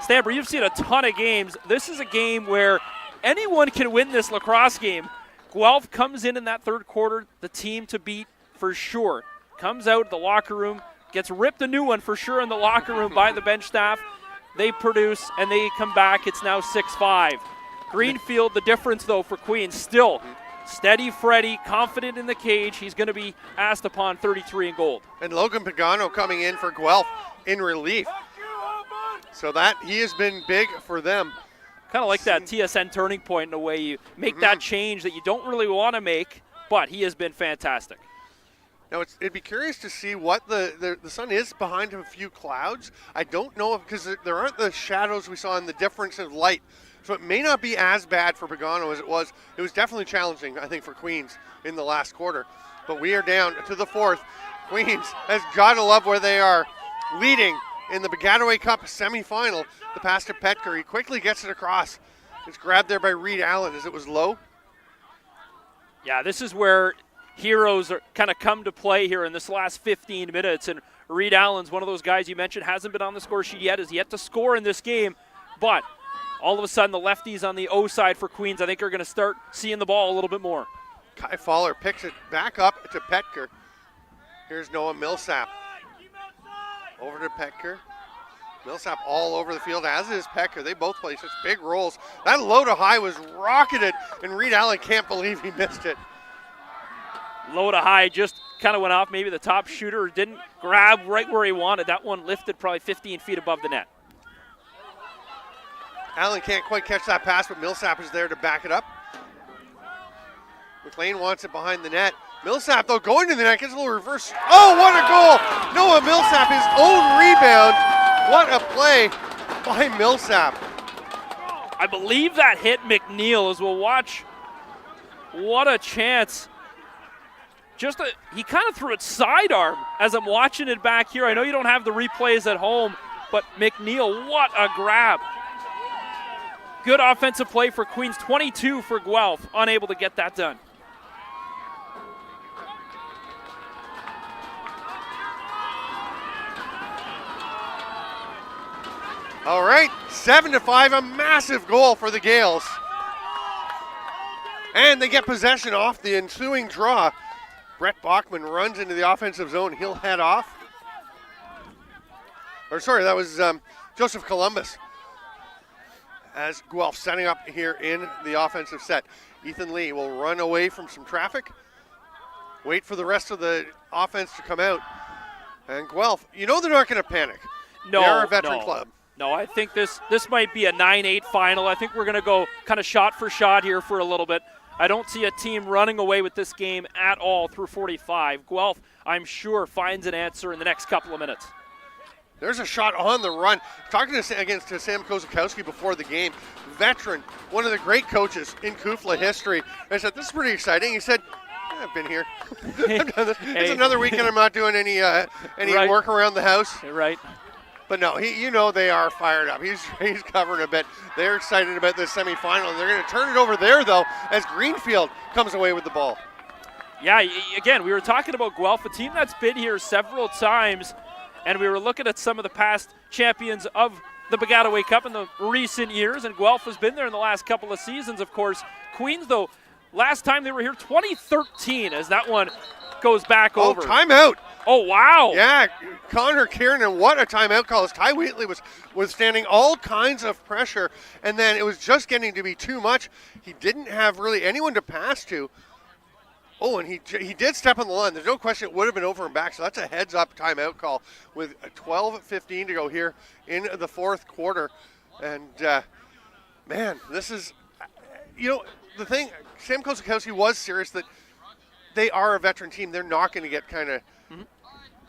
Stamper, you've seen a ton of games. This is a game where anyone can win this lacrosse game. Guelph comes in that third quarter, the team to beat for sure. Comes out the locker room, gets ripped a new one for sure in the locker room by the bench staff. They produce, and they come back. It's now 6-5. Greenfield, the difference, though, for Queens, still steady Freddy, confident in the cage. He's going to be asked upon 33 in gold. And Logan Pagano coming in for Guelph in relief. So that he has been big for them. Kind of like that TSN turning point in a way. You make that change that you don't really want to make, but he has been fantastic. Now, it'd be curious to see what the sun is behind a few clouds. I don't know because there aren't the shadows we saw in the difference of light. So it may not be as bad for Pagano as it was. It was definitely challenging, I think, for Queens in the last quarter. But we are down to the fourth. Queens has got to love where they are, leading in the Baggataway Cup semifinal. The pass to Petker. He quickly gets it across. It's grabbed there by Reed Allen as it was low. Yeah, this is where heroes are kind of come to play here in this last 15 minutes. And Reed Allen's one of those guys you mentioned, hasn't been on the score sheet yet, has yet to score in this game. But all of a sudden, the lefties on the O side for Queens, I think, are going to start seeing the ball a little bit more. Kai Fowler picks it back up to Petker. Here's Noah Millsap. Over to Petker. Millsap all over the field, as is Petker. They both play such big roles. That low to high was rocketed, and Reed Allen can't believe he missed it. Low to high just kind of went off. Maybe the top shooter didn't grab right where he wanted. That one lifted probably 15 feet above the net. Allen can't quite catch that pass, but Millsap is there to back it up. McLean wants it behind the net. Millsap, though, going to the net, gets a little reverse. Oh, what a goal! Noah Millsap, his own rebound. What a play by Millsap. I believe that hit McNeil, as we'll watch. What a chance. He kind of threw it sidearm as I'm watching it back here. I know you don't have the replays at home, but McNeil, what a grab. Good offensive play for Queens, 22 for Guelph, unable to get that done. All right, 7-5, a massive goal for the Gaels. And they get possession off the ensuing draw. Brett Bachman runs into the offensive zone. He'll head off. Or sorry, that was Joseph Columbus. As Guelph setting up here in the offensive set. Ethan Lee will run away from some traffic. Wait for the rest of the offense to come out. And Guelph, you know they're not going to panic. No, they are a veteran club. No, I think this might be a 9-8 final. I think we're going to go kind of shot for shot here for a little bit. I don't see a team running away with this game at all through 45. Guelph, I'm sure, finds an answer in the next couple of minutes. There's a shot on the run. Talking to Sam Kozakowski before the game, veteran, one of the great coaches in Kufla history. I said, this is pretty exciting. He said, I've been here. I've done this. It's another weekend. I'm not doing any right. work around the house. Right. But no, they are fired up. He's covering a bit. They're excited about this semifinal. They're going to turn it over there, though, as Greenfield comes away with the ball. Yeah, again, we were talking about Guelph, a team that's been here several times, and we were looking at some of the past champions of the Baggataway Cup in the recent years, and Guelph has been there in the last couple of seasons, of course. Queens, though, last time they were here, 2013, as that one goes back over. Oh, timeout. Oh, wow. Yeah, Connor Kiernan, what a timeout call. As Ty Wheatley was withstanding all kinds of pressure, and then it was just getting to be too much. He didn't have really anyone to pass to. Oh, and he did step on the line. There's no question it would have been over and back, so that's a heads-up timeout call with 12:15 to go here in the fourth quarter. And, man, this is, the thing, Sam Kozakowski was serious that they are a veteran team. They're not going to get kind of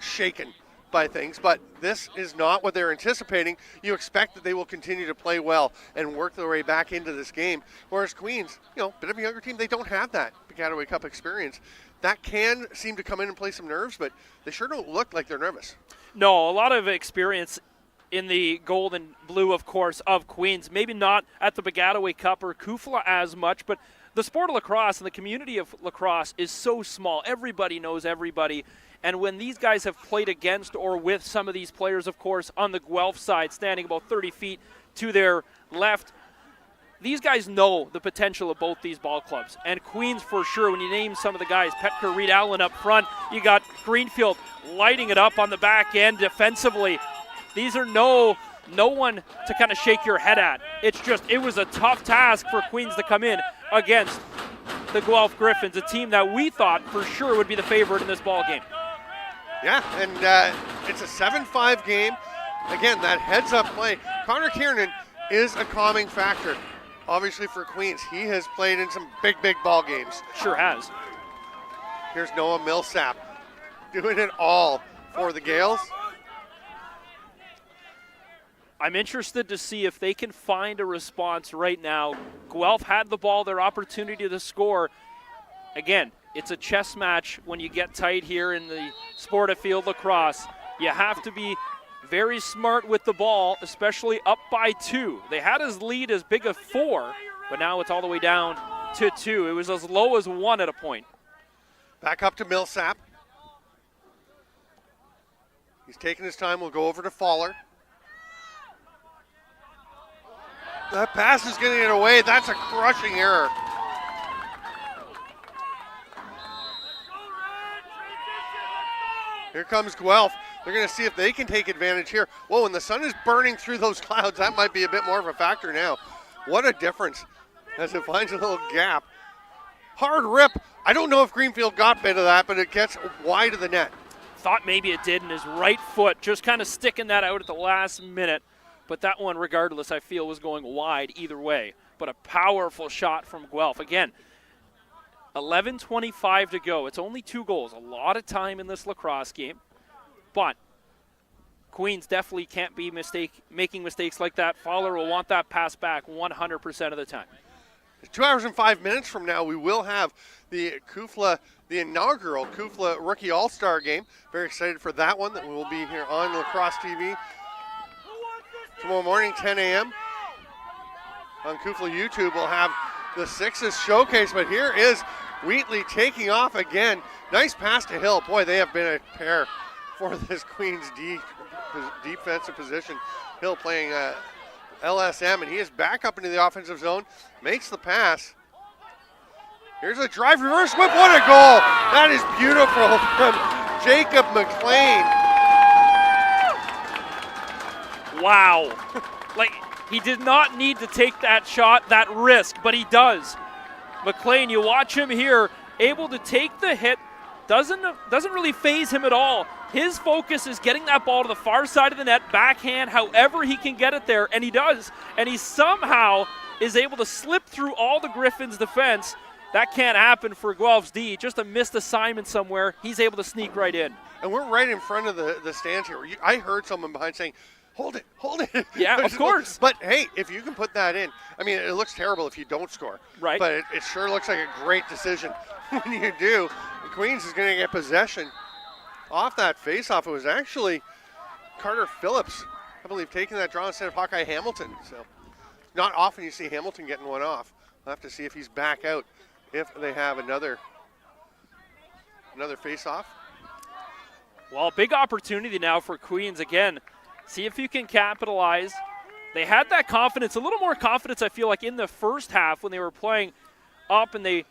shaken by things, but this is not what they're anticipating. You expect that they will continue to play well and work their way back into this game, whereas Queens, bit of a younger team, they don't have that Baggataway Cup experience. That can seem to come in and play some nerves, but they sure don't look like they're nervous. No, a lot of experience in the gold and blue, of course, of Queens. Maybe not at the Baggataway Cup or Kufla as much, but the sport of lacrosse and the community of lacrosse is so small. Everybody knows everybody. And when these guys have played against or with some of these players, of course, on the Guelph side, standing about 30 feet to their left, these guys know the potential of both these ball clubs. And Queens, for sure, when you name some of the guys, Petker, Reed Allen up front, you got Greenfield lighting it up on the back end defensively. These are no one to kind of shake your head at. It was a tough task for Queens to come in against the Guelph Gryphons, a team that we thought for sure would be the favorite in this ball game. Yeah, and it's a 7-5 game. Again, that heads-up play. Connor Kiernan is a calming factor, obviously, for Queens. He has played in some big ball games. Sure has. Here's Noah Millsap doing it all for the Gaels. I'm interested to see if they can find a response right now. Guelph had the ball, their opportunity to score. Again, it's a chess match when you get tight here in the sport of field lacrosse. You have to be very smart with the ball, especially up by 2. They had his lead as big as 4, but now it's all the way down to 2. It was as low as 1 at a point. Back up to Millsap. He's taking his time. We'll go over to Fowler. That pass is getting it away. That's a crushing error. Here comes Guelph. They're going to see if they can take advantage here. Whoa, and the sun is burning through those clouds. That might be a bit more of a factor now. What a difference as it finds a little gap. Hard rip. I don't know if Greenfield got bit of that, but it gets wide of the net. Thought maybe it did, and his right foot just kind of sticking that out at the last minute. But that one, regardless, I feel was going wide either way. But a powerful shot from Guelph. Again, 11:25 to go. It's only 2 goals. A lot of time in this lacrosse game. But Queens definitely can't be making mistakes like that. Fowler will want that pass back 100% of the time. 2 hours and 5 minutes from now, we will have the inaugural Kufla Rookie All-Star game. Very excited for that one. That we will be here on Lacrosse TV tomorrow morning, 10 a.m. On Kufla YouTube, we'll have the Sixes showcase. But here is Wheatley taking off again. Nice pass to Hill. Boy, they have been a pair for this Queens defensive position. Hill playing LSM, and he is back up into the offensive zone, makes the pass. Here's a drive reverse whip. What a goal! That is beautiful from Jacob McLean. Wow. Like, he did not need to take that shot, that risk, but he does. McLean, you watch him here, able to take the hit, doesn't really faze him at all. His focus is getting that ball to the far side of the net, backhand, however he can get it there, and he does. And he somehow is able to slip through all the Gryphons' defense. That can't happen for Guelph's D. Just a missed assignment somewhere. He's able to sneak right in. And we're right in front of the stands here. I heard someone behind saying, hold it, hold it. Yeah, of course. But, hey, if you can put that in, I mean, it looks terrible if you don't score. Right. But it sure looks like a great decision when you do. Queens is going to get possession off that faceoff. It was actually Carter Phillips, I believe, taking that draw instead of Hawkeye Hamilton. So not often you see Hamilton getting one off. We'll have to see if he's back out if they have another face-off. Well, big opportunity now for Queens again. See if you can capitalize. They had that confidence, a little more confidence, I feel like, in the first half when they were playing up and they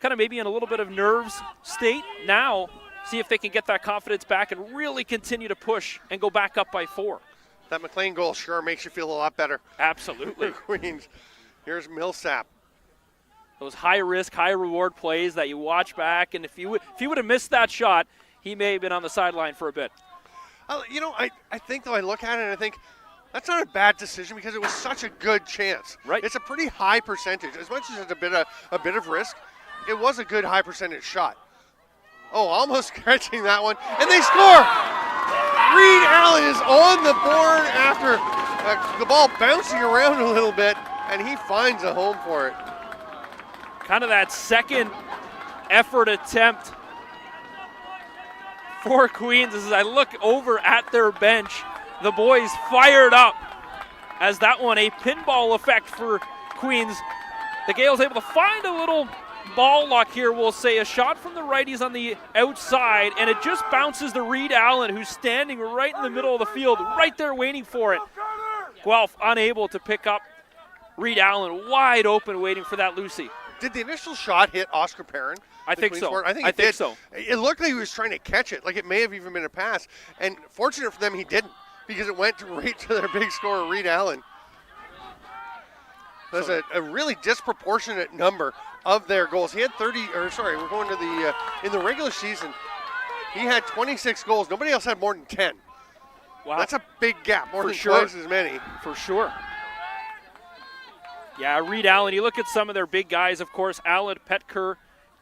kind of maybe in a little bit of nerves state. Now, see if they can get that confidence back and really continue to push and go back up by 4. That McLean goal sure makes you feel a lot better. Absolutely. Queens. Here's Millsap. Those high-risk, high-reward plays that you watch back, and if he would have missed that shot, he may have been on the sideline for a bit. You know, I think, though, I look at it and I think that's not a bad decision because it was such a good chance. Right. It's a pretty high percentage. As much as it's a bit of risk, it was a good high percentage shot. Oh, almost catching that one, and they score! Reed Allen is on the board after the ball bouncing around a little bit, and he finds a home for it. Kind of that second effort attempt for Queens. As I look over at their bench, the boys fired up as that one a pinball effect for Queens. The Gaels able to find a little ball luck here, we'll say. A shot from the righties on the outside, and it just bounces to Reed Allen, who's standing right in the middle of the field, right there waiting for it. Guelph unable to pick up Reed Allen, wide open, waiting for that Lucy. Did the initial shot hit Oscar Perrin? I think so. I think it did. It looked like he was trying to catch it, like it may have even been a pass. And fortunate for them, he didn't, because it went right to their big scorer, Reed Allen. That's a really disproportionate number of their goals. He had we're going to the, in the regular season, he had 26 goals. Nobody else had more than 10. Wow. That's a big gap, more than twice as many. For sure. Yeah, Reed Allen, you look at some of their big guys, of course, Allen, Petker,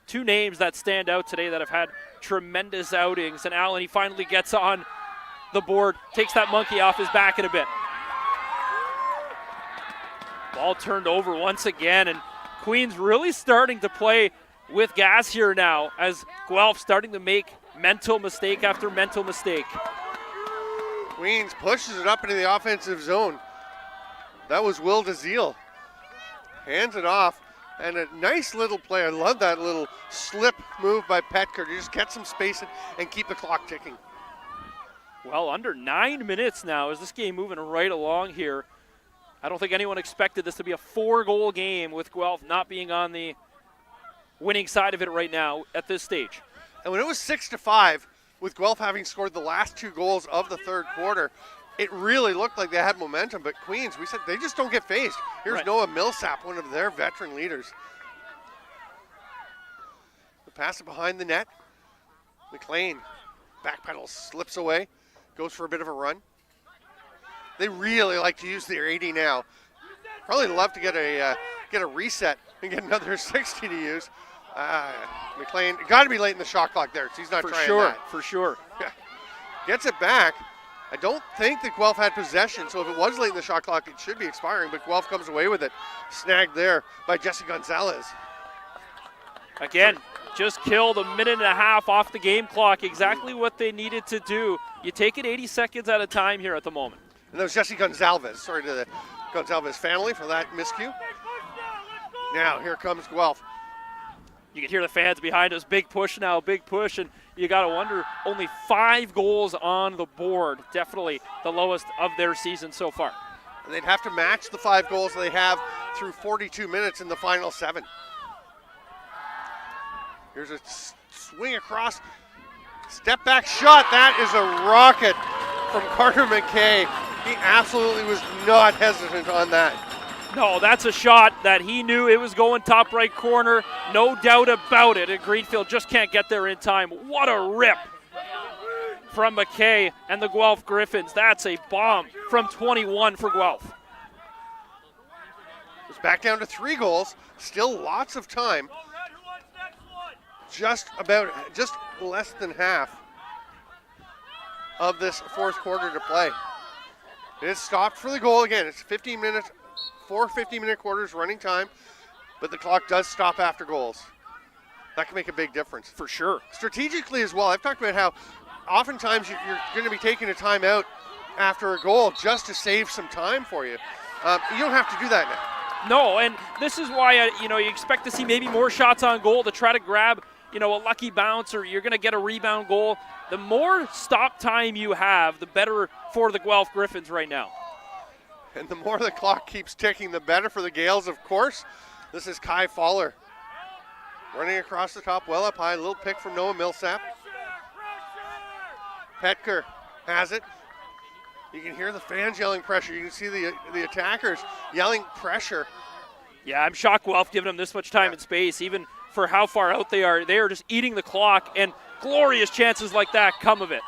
2 names that stand out today that have had tremendous outings. And Allen, he finally gets on the board, takes that monkey off his back in a bit. Ball turned over once again, and Queens really starting to play with gas here now as Guelph starting to make mental mistake after mental mistake. Queens pushes it up into the offensive zone. That was Will DeZiel. Hands it off, and a nice little play. I love that little slip move by Petker to just get some space and keep the clock ticking. Well, under 9 minutes now is this game moving right along here. I don't think anyone expected this to be a 4-goal game with Guelph not being on the winning side of it right now at this stage. And when it was 6-5, with Guelph having scored the last 2 goals of the third quarter, it really looked like they had momentum, but Queens, we said, they just don't get phased. Here's right. Noah Millsap, one of their veteran leaders. The pass it behind the net. McLean backpedals, slips away, goes for a bit of a run. They really like to use their 80 now. Probably love to get a reset and get another 60 to use. McLean, got to be late in the shot clock there, so he's not trying that. For sure. Gets it back. I don't think that Guelph had possession, so if it was late in the shot clock, it should be expiring, but Guelph comes away with it. Snagged there by Jesse Gonzalez. Again, just killed a minute and a half off the game clock, exactly what they needed to do. You take it 80 seconds at a time here at the moment. And that was Jesse Gonzalez. Sorry to the Gonzalez family for that miscue. Now, here comes Guelph. You can hear the fans behind us. Big push now, big push. And you got to wonder, only 5 goals on the board. Definitely the lowest of their season so far. And they'd have to match the 5 goals they have through 42 minutes in the final 7. Here's a swing across. Step back shot. That is a rocket from Carter McKay. He absolutely was not hesitant on that. No, that's a shot that he knew it was going top right corner. No doubt about it. And Greenfield just can't get there in time. What a rip from McKay and the Guelph Gryphons. That's a bomb from 21 for Guelph. It's back down to 3 goals. Still lots of time. Just less than half of this 4th quarter to play. It is stopped for the goal again. It's 15 minutes, 4 50-minute quarters running time, but the clock does stop after goals. That can make a big difference. For sure. Strategically as well, I've talked about how oftentimes you're going to be taking a timeout after a goal just to save some time for you. You don't have to do that now. No, and this is why you expect to see maybe more shots on goal to try to grab a lucky bounce, or you're going to get a rebound goal. The more stop time you have, the better for the Guelph Gryphons right now. And the more the clock keeps ticking, the better for the Gaels, of course. This is Kai Fowler running across the top, well up high. A little pick from Noah Millsap. Petker has it. You can hear the fans yelling pressure. You can see the attackers yelling pressure. Yeah, I'm shocked Guelph giving them this much time and space, even for how far out they are. They are just eating the clock, and glorious chances like that come of it.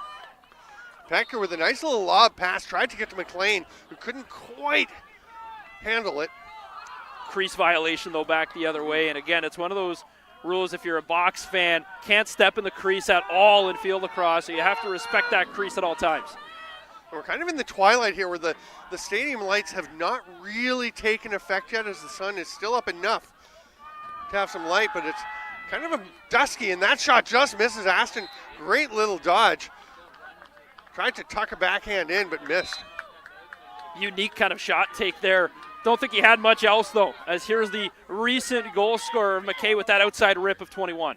Petker with a nice little lob pass, tried to get to McLean, who couldn't quite handle it. Crease violation, though, back the other way. And again, it's one of those rules, if you're a box fan, can't step in the crease at all in field lacrosse, so you have to respect that crease at all times. We're kind of in the twilight here where the stadium lights have not really taken effect yet, as the sun is still up enough to have some light, but it's kind of a dusky, and that shot just misses Aston. Great little dodge. Tried to tuck a backhand in, but missed. Unique kind of shot take there. Don't think he had much else, though, as here's the recent goal scorer, McKay, with that outside rip of 21.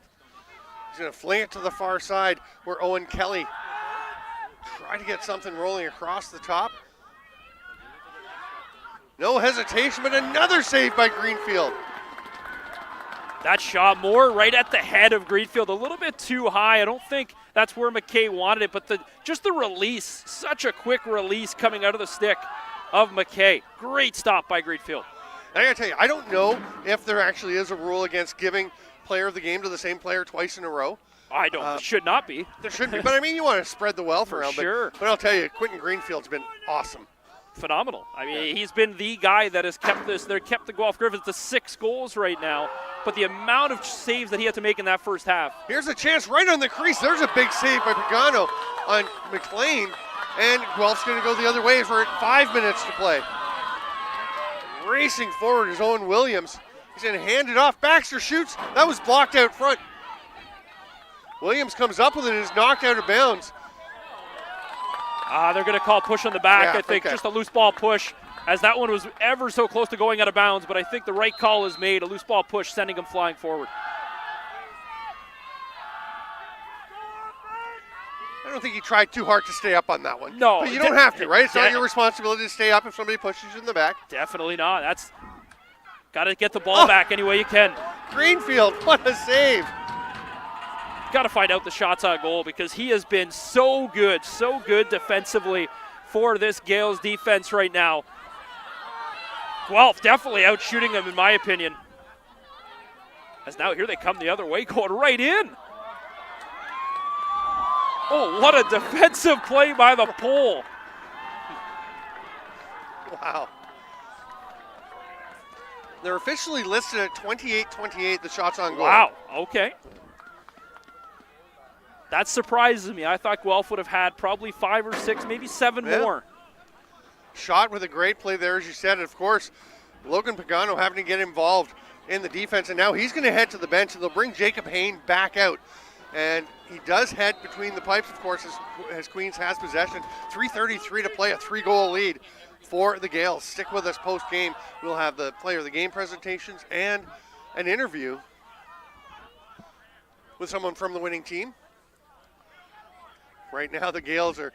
He's going to fling it to the far side where Owen Kelly tried to get something rolling across the top. No hesitation, but another save by Greenfield. That shot more right at the head of Greenfield, a little bit too high. I don't think that's where McKay wanted it, but just the release, such a quick release coming out of the stick of McKay. Great stop by Greenfield. I gotta tell you, I don't know if there actually is a rule against giving player of the game to the same player twice in a row. I don't. Should not be. There shouldn't be, but I mean, you want to spread the wealth around. Sure. But I'll tell you, Quentin Greenfield's been awesome. Phenomenal. I mean, he's been the guy that has kept the Guelph Gryphons to 6 goals right now. But the amount of saves that he had to make in that first half. Here's a chance right on the crease. There's a big save by Pagano on McLean. And Guelph's going to go the other way for 5 minutes to play. Racing forward is Owen Williams. He's going to hand it off. Baxter shoots. That was blocked out front. Williams comes up with it and is knocked out of bounds. They're going to call push on the back, Yeah, I think. okay. Just a loose ball push, as that one was ever so close to going out of bounds, but I think the right call is made, a loose ball push, sending him flying forward. I don't think he tried too hard to stay up on that one. No. But you don't have to, right? It's not your responsibility to stay up if somebody pushes you in the back. Definitely not. That's got to get the ball back any way you can. Greenfield, what a save. Got to find out the shots on goal, because he has been so good defensively for this Gaels defense right now. Guelph definitely out shooting them, in my opinion. As now here they come the other way, going right in. Oh, what a defensive play by the pole. Wow. They're officially listed at 28-28, the shots on goal. Wow, okay. That surprises me. I thought Guelph would have had probably 5 or 6, maybe 7 more. Shot with a great play there, as you said. And of course, Logan Pagano having to get involved in the defense. And now he's going to head to the bench, and they'll bring Jacob Hain back out. And he does head between the pipes, of course, as Queens has possession. 3:33 to play, a 3-goal lead for the Gaels. Stick with us post-game. We'll have the player of the game presentations and an interview with someone from the winning team. Right now the Gaels are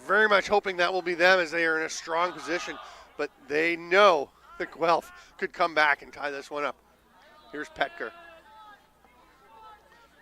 very much hoping that will be them as they are in a strong position, but they know that Guelph could come back and tie this one up. Here's Petker.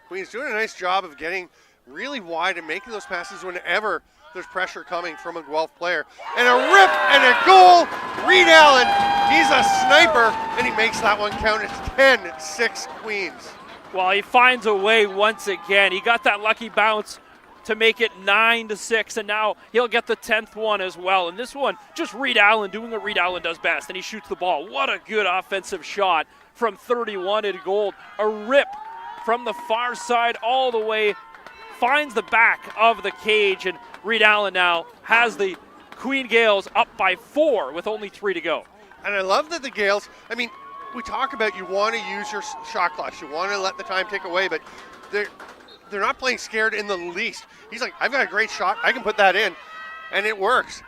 Queen's doing a nice job of getting really wide and making those passes whenever there's pressure coming from a Guelph player. And a rip and a goal. Reed Allen, he's a sniper, and he makes that one count. It's 10-6 Queens. Well, he finds a way once again. He got that lucky bounce to make it 9-6, and now he'll get the 10th one as well. And this one, just Reed Allen doing what Reed Allen does best, and he shoots the ball. What a good offensive shot from 31 in goal. A rip from the far side all the way, finds the back of the cage, and Reed Allen now has the Queen Gaels up by 4 with only 3 to go. And I love that the Gaels, I mean, we talk about you want to use your shot clock, you want to let the time tick away, but they're not playing scared in the least. He's like, I've got a great shot, I can put that in, and it works.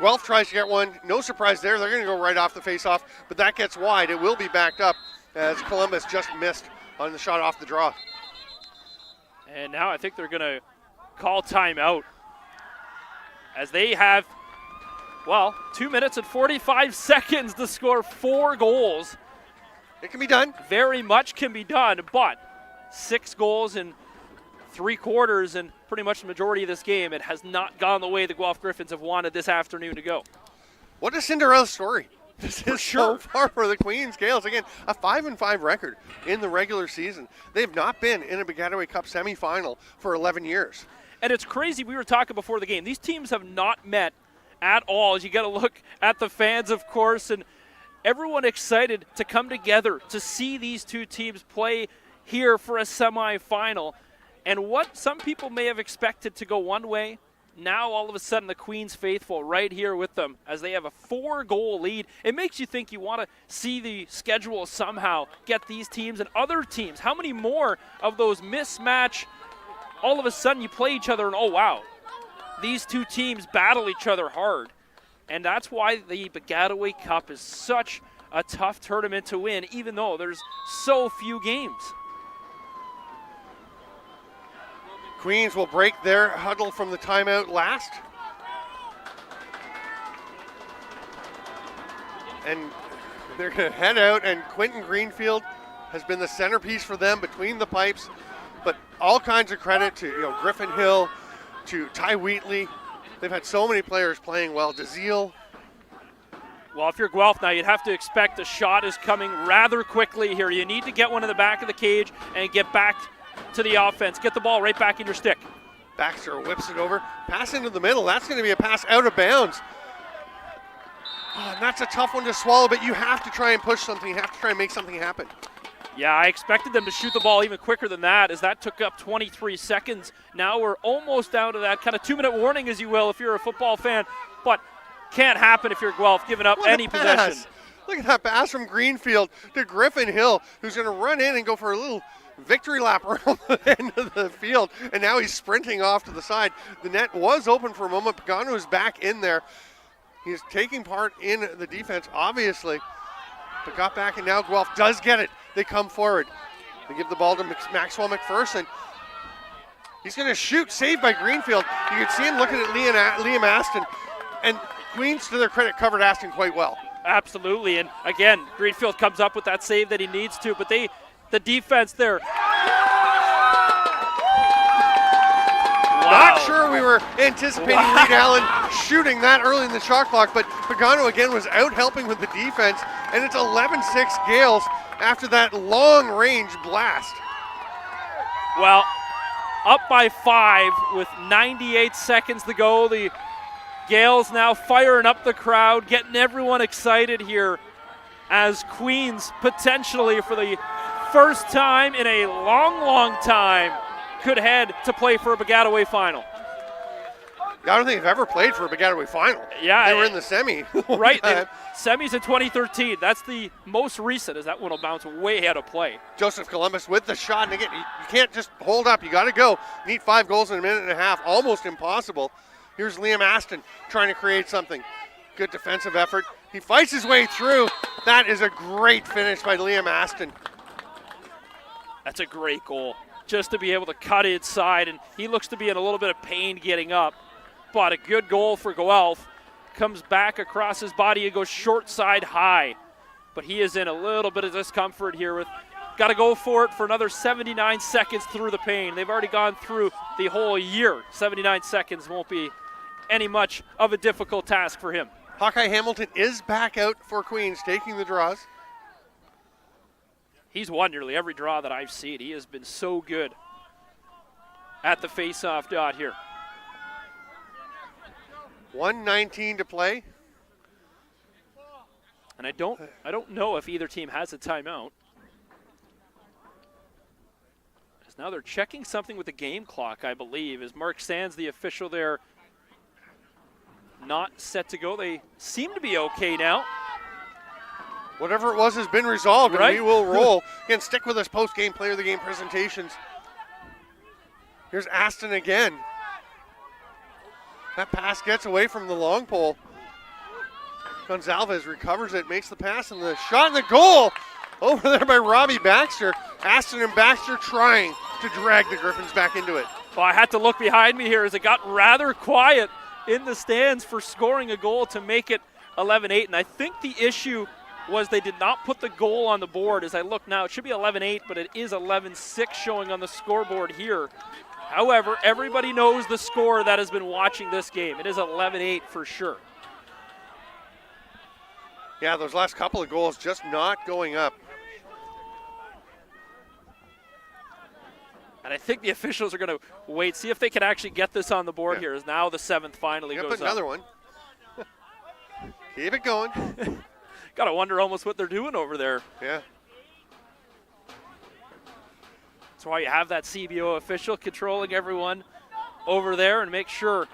Guelph tries to get one, no surprise there, they're going to go right off the face-off, but that gets wide. It will be backed up as Columbus just missed on the shot off the draw. And now I think they're going to call timeout as they have, well, 2 minutes and 45 seconds to score 4 goals. It can be done. Very much can be done, but 6 goals in 3 quarters and pretty much the majority of this game, it has not gone the way the Guelph Gryphons have wanted this afternoon to go. What a Cinderella story. This is so far for the Queens Gaels. Again, a 5-5 record in the regular season. They've not been in a Baggataway Cup semifinal for 11 years. And it's crazy, we were talking before the game, these teams have not met at all. As you got to look at the fans, of course, and everyone excited to come together to see these two teams play here for a semifinal. And what some people may have expected to go one way, now all of a sudden the Queens faithful right here with them as they have a 4-goal lead. It makes you think you want to see the schedule somehow get these teams and other teams. How many more of those mismatch, all of a sudden you play each other and oh wow, these two teams battle each other hard. And that's why the Baggataway Cup is such a tough tournament to win, even though there's so few games. Queens will break their huddle from the timeout last. And they're going to head out, and Quentin Greenfield has been the centerpiece for them between the pipes. But all kinds of credit to Griffin Hill, to Ty Wheatley. They've had so many players playing well. DeZiel. Well, if you're Guelph now, you'd have to expect a shot is coming rather quickly here. You need to get one in the back of the cage and get back to the offense. Get the ball right back in your stick. Baxter whips it over. Pass into the middle. That's going to be a pass out of bounds. Oh, and that's a tough one to swallow, but you have to try and push something. You have to try and make something happen. Yeah, I expected them to shoot the ball even quicker than that, as that took up 23 seconds. Now we're almost down to that kind of 2-minute warning, as you will, if you're a football fan. But can't happen if you're Guelph, giving up any possession. Look at that pass from Greenfield to Griffin Hill, who's going to run in and go for a little victory lap around the end of the field, and now he's sprinting off to the side. The net was open for a moment. Pagano is back in there. He's taking part in the defense, obviously, but got back, and now Guelph does get it. They come forward. They give the ball to Maxwell McPherson. He's going to shoot, saved by Greenfield. You can see him looking at Liam Aston, and Queens, to their credit, covered Aston quite well. Absolutely, and again, Greenfield comes up with that save that he needs to, but the defense there. Not sure we were anticipating Reed Allen shooting that early in the shot clock, but Pagano again was out helping with the defense, and it's 11-6 Gaels after that long-range blast. Well, up by 5 with 98 seconds to go. The Gaels now firing up the crowd, getting everyone excited here as Queens potentially for the first time in a long, long time could head to play for a Baggataway final. I don't think they've ever played for a Baggataway final. Yeah. They were in the semi. Right, semis in 2013. That's the most recent, as that one will bounce way out of play. Joseph Columbus with the shot, and again, you can't just hold up. You got to go. You need 5 goals in a minute and a half. Almost impossible. Here's Liam Aston trying to create something. Good defensive effort. He fights his way through. That is a great finish by Liam Aston. That's a great goal. just to be able to cut inside, and he looks to be in a little bit of pain getting up. But a good goal for Guelph. Comes back across his body and goes short side high. But he is in a little bit of discomfort here with got to go for it for another 79 seconds through the pain. They've already gone through the whole year. 79 seconds won't be any much of a difficult task for him. Hawkeye Hamilton is back out for Queens, taking the draws. He's won nearly every draw that I've seen. He has been so good at the face-off dot here. 1:19 to play. And I don't know if either team has a timeout. As now they're checking something with the game clock, I believe. Is Mark Sands, the official there, not set to go? They seem to be okay now. Whatever it was has been resolved, right? And we will roll. Again, stick with us post-game player of the game presentations. Here's Aston again. That pass gets away from the long pole. Gonzalez recovers it, makes the pass, and the shot and the goal over there by Robbie Baxter. Aston and Baxter trying to drag the Gryphons back into it. Well, I had to look behind me here as it got rather quiet in the stands for scoring a goal to make it 11-8. And I think the issue was they did not put the goal on the board. As I look now, it should be 11-8, but it is 11-6 showing on the scoreboard here. However, everybody knows the score that has been watching this game. It is 11-8 for sure. Yeah, those last couple of goals just not going up. And I think the officials are going to wait, see if they can actually get this on the board here, as now the 7th finally goes up. Another one. Keep it going. Got to wonder almost what they're doing over there. Yeah. That's why you have that CBO official controlling everyone over there and make sure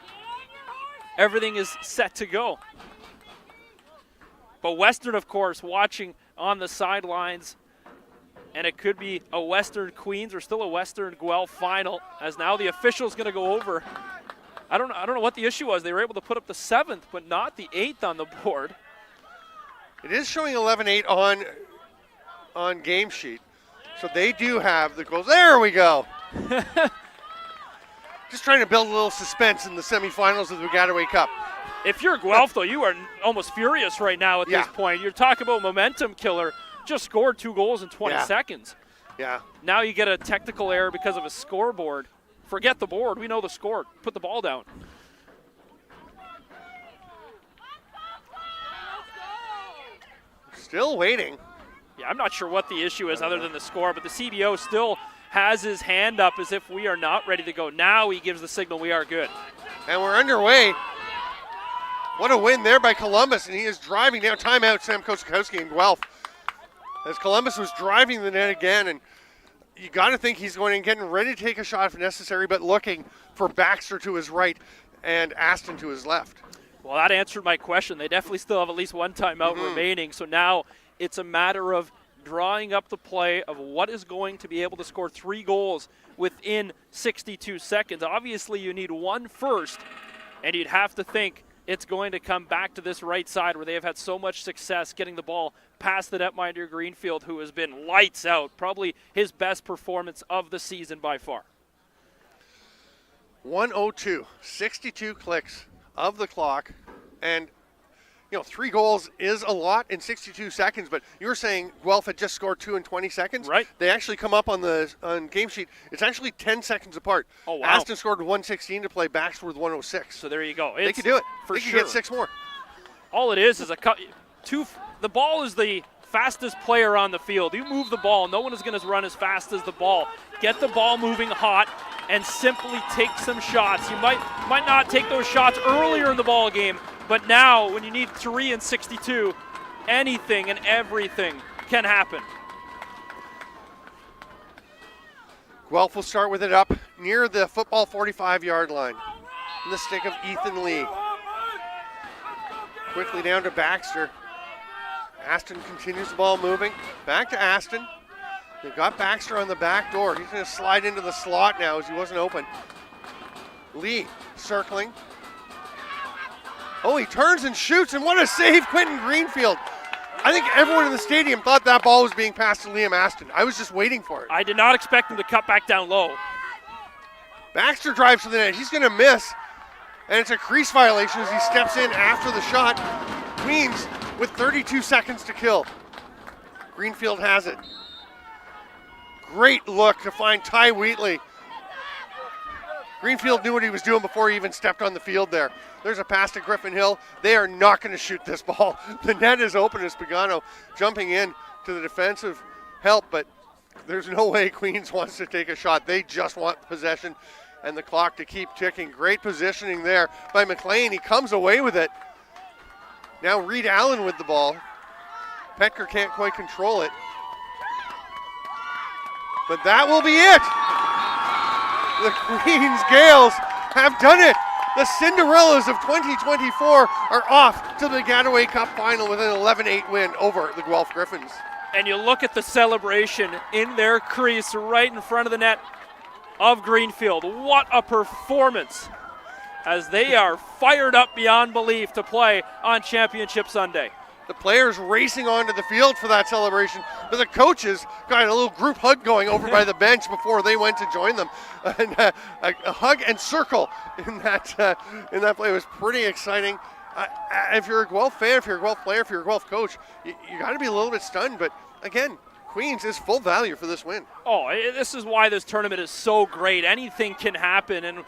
everything is set to go. But Western, of course, watching on the sidelines, and it could be a Western Queens or still a Western Guelph final, as now the official's going to go over. I don't know what the issue was. They were able to put up the 7th, but not the 8th on the board. It is showing 11-8 on game sheet. So they do have the goals. There we go. Just trying to build a little suspense in the semifinals of the Baggataway Cup. If you're Guelph, though, you are almost furious right now at this point. You're talking about momentum killer. Just scored 2 goals in 20 seconds. Yeah. Now you get a technical error because of a scoreboard. Forget the board. We know the score. Put the ball down. Still waiting. Yeah, I'm not sure what the issue is other than the score, but the CBO still has his hand up as if we are not ready to go. Now he gives the signal we are good. And we're underway. What a win there by Columbus, and he is driving down. Timeout, Sam Kosakowski and Guelph. As Columbus was driving the net again, and you got to think he's going and getting ready to take a shot if necessary, but looking for Baxter to his right and Aston to his left. Well, that answered my question. They definitely still have at least one timeout remaining, so now it's a matter of drawing up the play of what is going to be able to score 3 goals within 62 seconds. Obviously, you need one first, and you'd have to think it's going to come back to this right side where they have had so much success getting the ball past the netminder Greenfield, who has been lights out, probably his best performance of the season by far. 1:02, 62 clicks of the clock, and 3 goals is a lot in 62 seconds, but you were saying Guelph had just scored 2 in 20 seconds? Right. They actually come up on game sheet. It's actually 10 seconds apart. Oh, wow. Aston scored 1:16 to play, Baxter with 1:06. So there you go. They could do it. For they sure. could get 6 more. All it is the ball is the fastest player on the field. You move the ball. No one is going to run as fast as the ball. Get the ball moving hot and simply take some shots. You might not take those shots earlier in the ball game, but now when you need 3 in 62, anything and everything can happen. Guelph will start with it up near the football 45-yard line. In the stick of Ethan Lee. Quickly down to Baxter. Aston continues the ball moving. Back to Aston. They've got Baxter on the back door. He's going to slide into the slot now as he wasn't open. Lee circling. Oh, he turns and shoots, and what a save, Quentin Greenfield. I think everyone in the stadium thought that ball was being passed to Liam Aston. I was just waiting for it. I did not expect him to cut back down low. Baxter drives to the net. He's going to miss, and it's a crease violation as he steps in after the shot. Queens with 32 seconds to kill. Greenfield has it. Great look to find Ty Wheatley. Greenfield knew what he was doing before he even stepped on the field there. There's a pass to Griffin Hill. They are not going to shoot this ball. The net is open as Pagano jumping in to the defensive help, but there's no way Queens wants to take a shot. They just want possession and the clock to keep ticking. Great positioning there by McLean. He comes away with it. Now Reed Allen with the ball. Petker can't quite control it. But that will be it. The Queens Gaels have done it. The Cinderellas of 2024 are off to the Baggataway Cup final with an 11-8 win over the Guelph Gryphons. And you look at the celebration in their crease right in front of the net of Greenfield. What a performance as they are fired up beyond belief to play on Championship Sunday. The players racing onto the field for that celebration, but the coaches got a little group hug going over by the bench before they went to join them. And a hug and circle in that play was pretty exciting. If you're a Guelph fan, if you're a Guelph player, if you're a Guelph coach, you got to be a little bit stunned. But again, Queens is full value for this win. Oh, this is why this tournament is so great. Anything can happen, and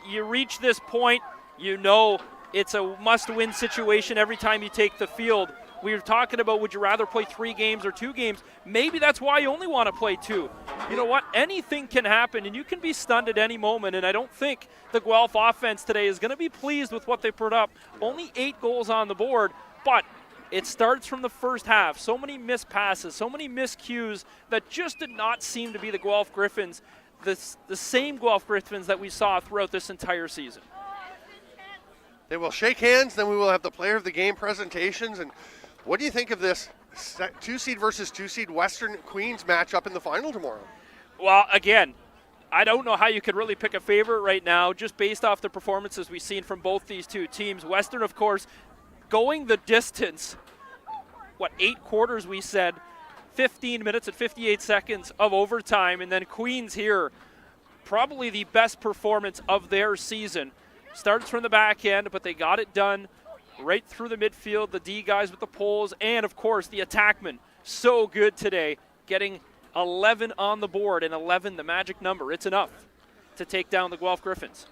you reach this point, you know it's a must-win situation every time you take the field. We were talking about, would you rather play 3 games or 2 games? Maybe that's why you only want to play 2. You know what? Anything can happen, and you can be stunned at any moment, and I don't think the Guelph offense today is going to be pleased with what they put up. Only 8 goals on the board, but it starts from the first half. So many missed passes, so many miscues that just did not seem to be the Guelph Gryphons, the same Guelph Gryphons that we saw throughout this entire season. They will shake hands, then we will have the player of the game presentations. And what do you think of this 2-seed versus 2-seed Western Queens matchup in the final tomorrow? Well, again, I don't know how you could really pick a favorite right now, just based off the performances we've seen from both these two teams. Western, of course, going the distance, 8 quarters we said, 15 minutes and 58 seconds of overtime, and then Queens here, probably the best performance of their season. Starts from the back end, but they got it done right through the midfield, the D guys with the poles, and of course the attackmen. So good today, getting 11 on the board, and 11 the magic number. It's enough to take down the Guelph Gryphons.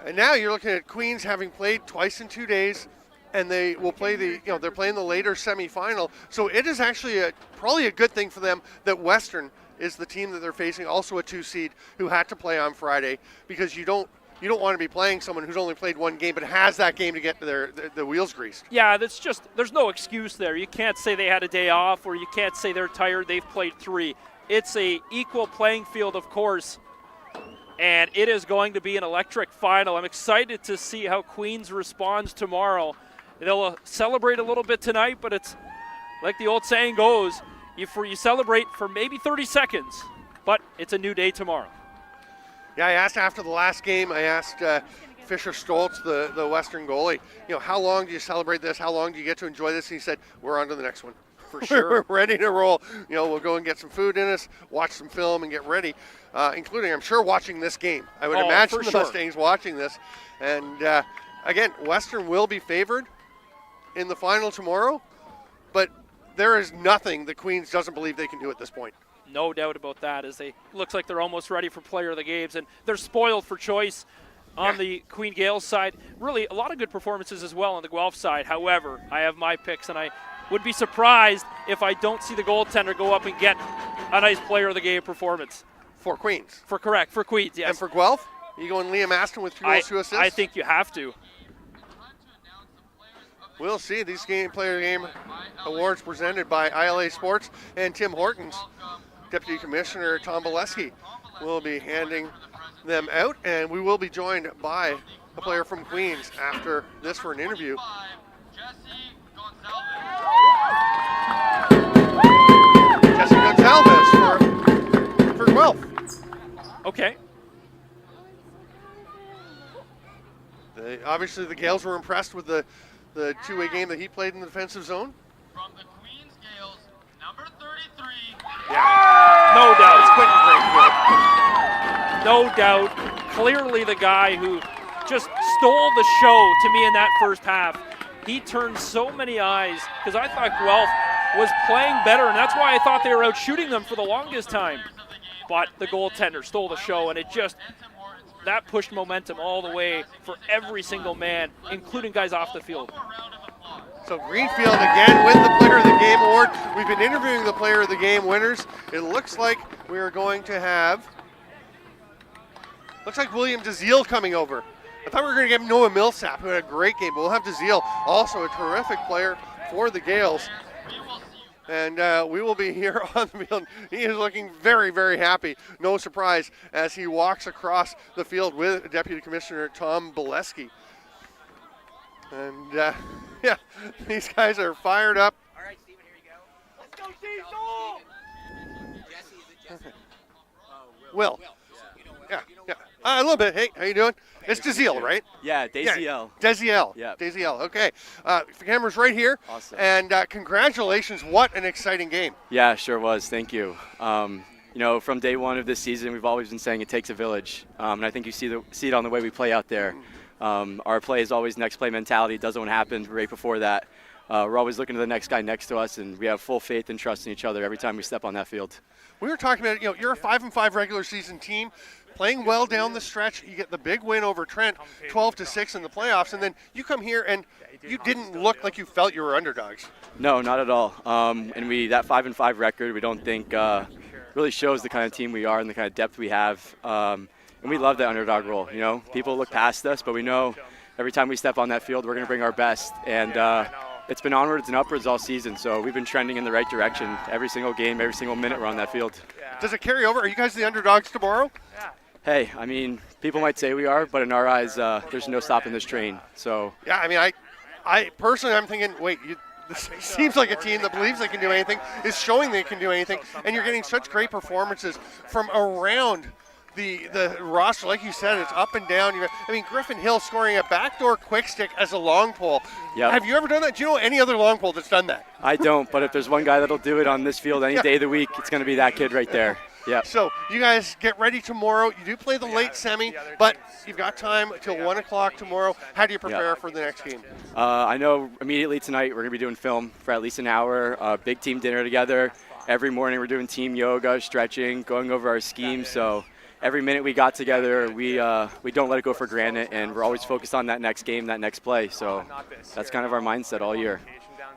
And now you're looking at Queens having played twice in 2 days, and they will play they're playing the later semifinal. So it is actually probably a good thing for them that Western is the team that they're facing, also a 2-seed who had to play on Friday, because you don't want to be playing someone who's only played 1 game but has that game to get the wheels greased. Yeah, there's no excuse there. You can't say they had a day off, or you can't say they're tired, they've played 3. It's a equal playing field, of course, and it is going to be an electric final. I'm excited to see how Queens responds tomorrow. They'll celebrate a little bit tonight, but it's like the old saying goes, you celebrate for maybe 30 seconds, but it's a new day tomorrow. Yeah, I asked after the last game, Fisher Stoltz, the Western goalie, how long do you celebrate this? How long do you get to enjoy this? And he said, we're on to the next one. For sure. We're ready to roll. We'll go and get some food in us, watch some film, and get ready, including, I'm sure, watching this game. I would imagine the Mustangs watching this. And, again, Western will be favored in the final tomorrow, but there is nothing that Queens doesn't believe they can do at this point. No doubt about that, as looks like they're almost ready for player of the games, and they're spoiled for choice on the Queen Gaels side. Really, a lot of good performances as well on the Guelph side. However, I have my picks, and I would be surprised if I don't see the goaltender go up and get a nice player of the game performance. For Queens? For Queens, yes. And for Guelph? You going Liam Aston with 2 goals, 2 assists? I think you have to. We'll see. These player of the game awards presented by ILA Sports and Tim Hortons. Deputy Commissioner Tom Bolesky will be handing them out, and we will be joined by a player from Queens after this for an interview. Jesse Gonzalez for Guelph. Okay. Obviously, the Gaels were impressed with the 2-way game that he played in the defensive zone. from the Queens Gaels, number 33. No doubt. It's Quentin Greenfield. No doubt. Clearly the guy who just stole the show to me in that first half. He turned so many eyes because I thought Guelph was playing better, and that's why I thought they were out shooting them for the longest time. But the goaltender stole the show, and that pushed momentum all the way for every single man, including guys off the field. So Greenfield again win the Player of the Game award. We've been interviewing the Player of the Game winners. It looks like we are going to have, looks like William DeZiel coming over. I thought we were going to get Noah Millsap, who had a great game, but we'll have DeZiel, also a terrific player for the Gaels. And we will be here on the field. He is looking very, very happy. No surprise as he walks across the field with Deputy Commissioner Tom Bileski. And yeah, these guys are fired up. All right, Steven, here you go. Let's go, Diesel! Jesse, is it Jesse? Will. Yeah. A little bit. Hey, how you doing? It's DeZiel, right? Yeah, DeZiel. DeZiel. Yeah. DeZiel. Okay. The camera's right here. Awesome. And congratulations. What an exciting game. Yeah, sure was. Thank you. You know, from day one of this season, we've always been saying it takes a village. And I think you see it on the way we play out there. Our play is always next play mentality. It doesn't want to happen right before that. We're always looking to the next guy next to us, and we have full faith and trust in each other every time we step on that field. We were talking about, you're a 5-5 regular season team, playing well down the stretch. You get the big win over Trent, 12-6 in the playoffs, and then you come here and you didn't look like you felt you were underdogs. No, not at all. And that 5-5 record, we don't think really shows the kind of team we are and the kind of depth we have. And we love that underdog role. You know, people look past us, but we know every time we step on that field, we're going to bring our best. And it's been onwards and upwards all season, so we've been trending in the right direction every single game, every single minute we're on that field. Does it carry over? Are you guys the underdogs tomorrow? Hey, I mean, people might say we are, but in our eyes, there's no stopping this train. So yeah, I mean, I personally, I'm thinking, wait, this seems like a team that believes they can do anything, is showing they can do anything, and you're getting such great performances from around the roster. Like you said, it's up and down. I mean, Griffin Hill scoring a backdoor quick stick as a long pole. Yep. Have you ever done that? Do you know any other long pole that's done that? I don't, but if there's one guy that'll do it on this field any day of the week, it's going to be that kid right there. Yeah. So you guys get ready tomorrow. You do play the late semi, but you've got time till 1 o'clock tomorrow. How do you prepare for the next game? I know immediately tonight we're going to be doing film for at least an hour, big team dinner together. Every morning we're doing team yoga, stretching, going over our schemes. So every minute we got together, we don't let it go for granted, and we're always focused on that next game, that next play. So that's kind of our mindset all year.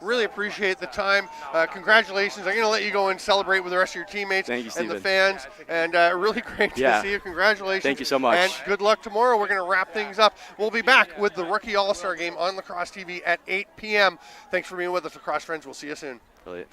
Really appreciate the time. Congratulations. I'm going to let you go and celebrate with the rest of your teammates and the fans. And really great to see you. Congratulations. Thank you so much. And good luck tomorrow. We're going to wrap things up. We'll be back with the Rookie All-Star Game on Lacrosse TV at 8 p.m. Thanks for being with us, Lacrosse friends. We'll see you soon. Brilliant.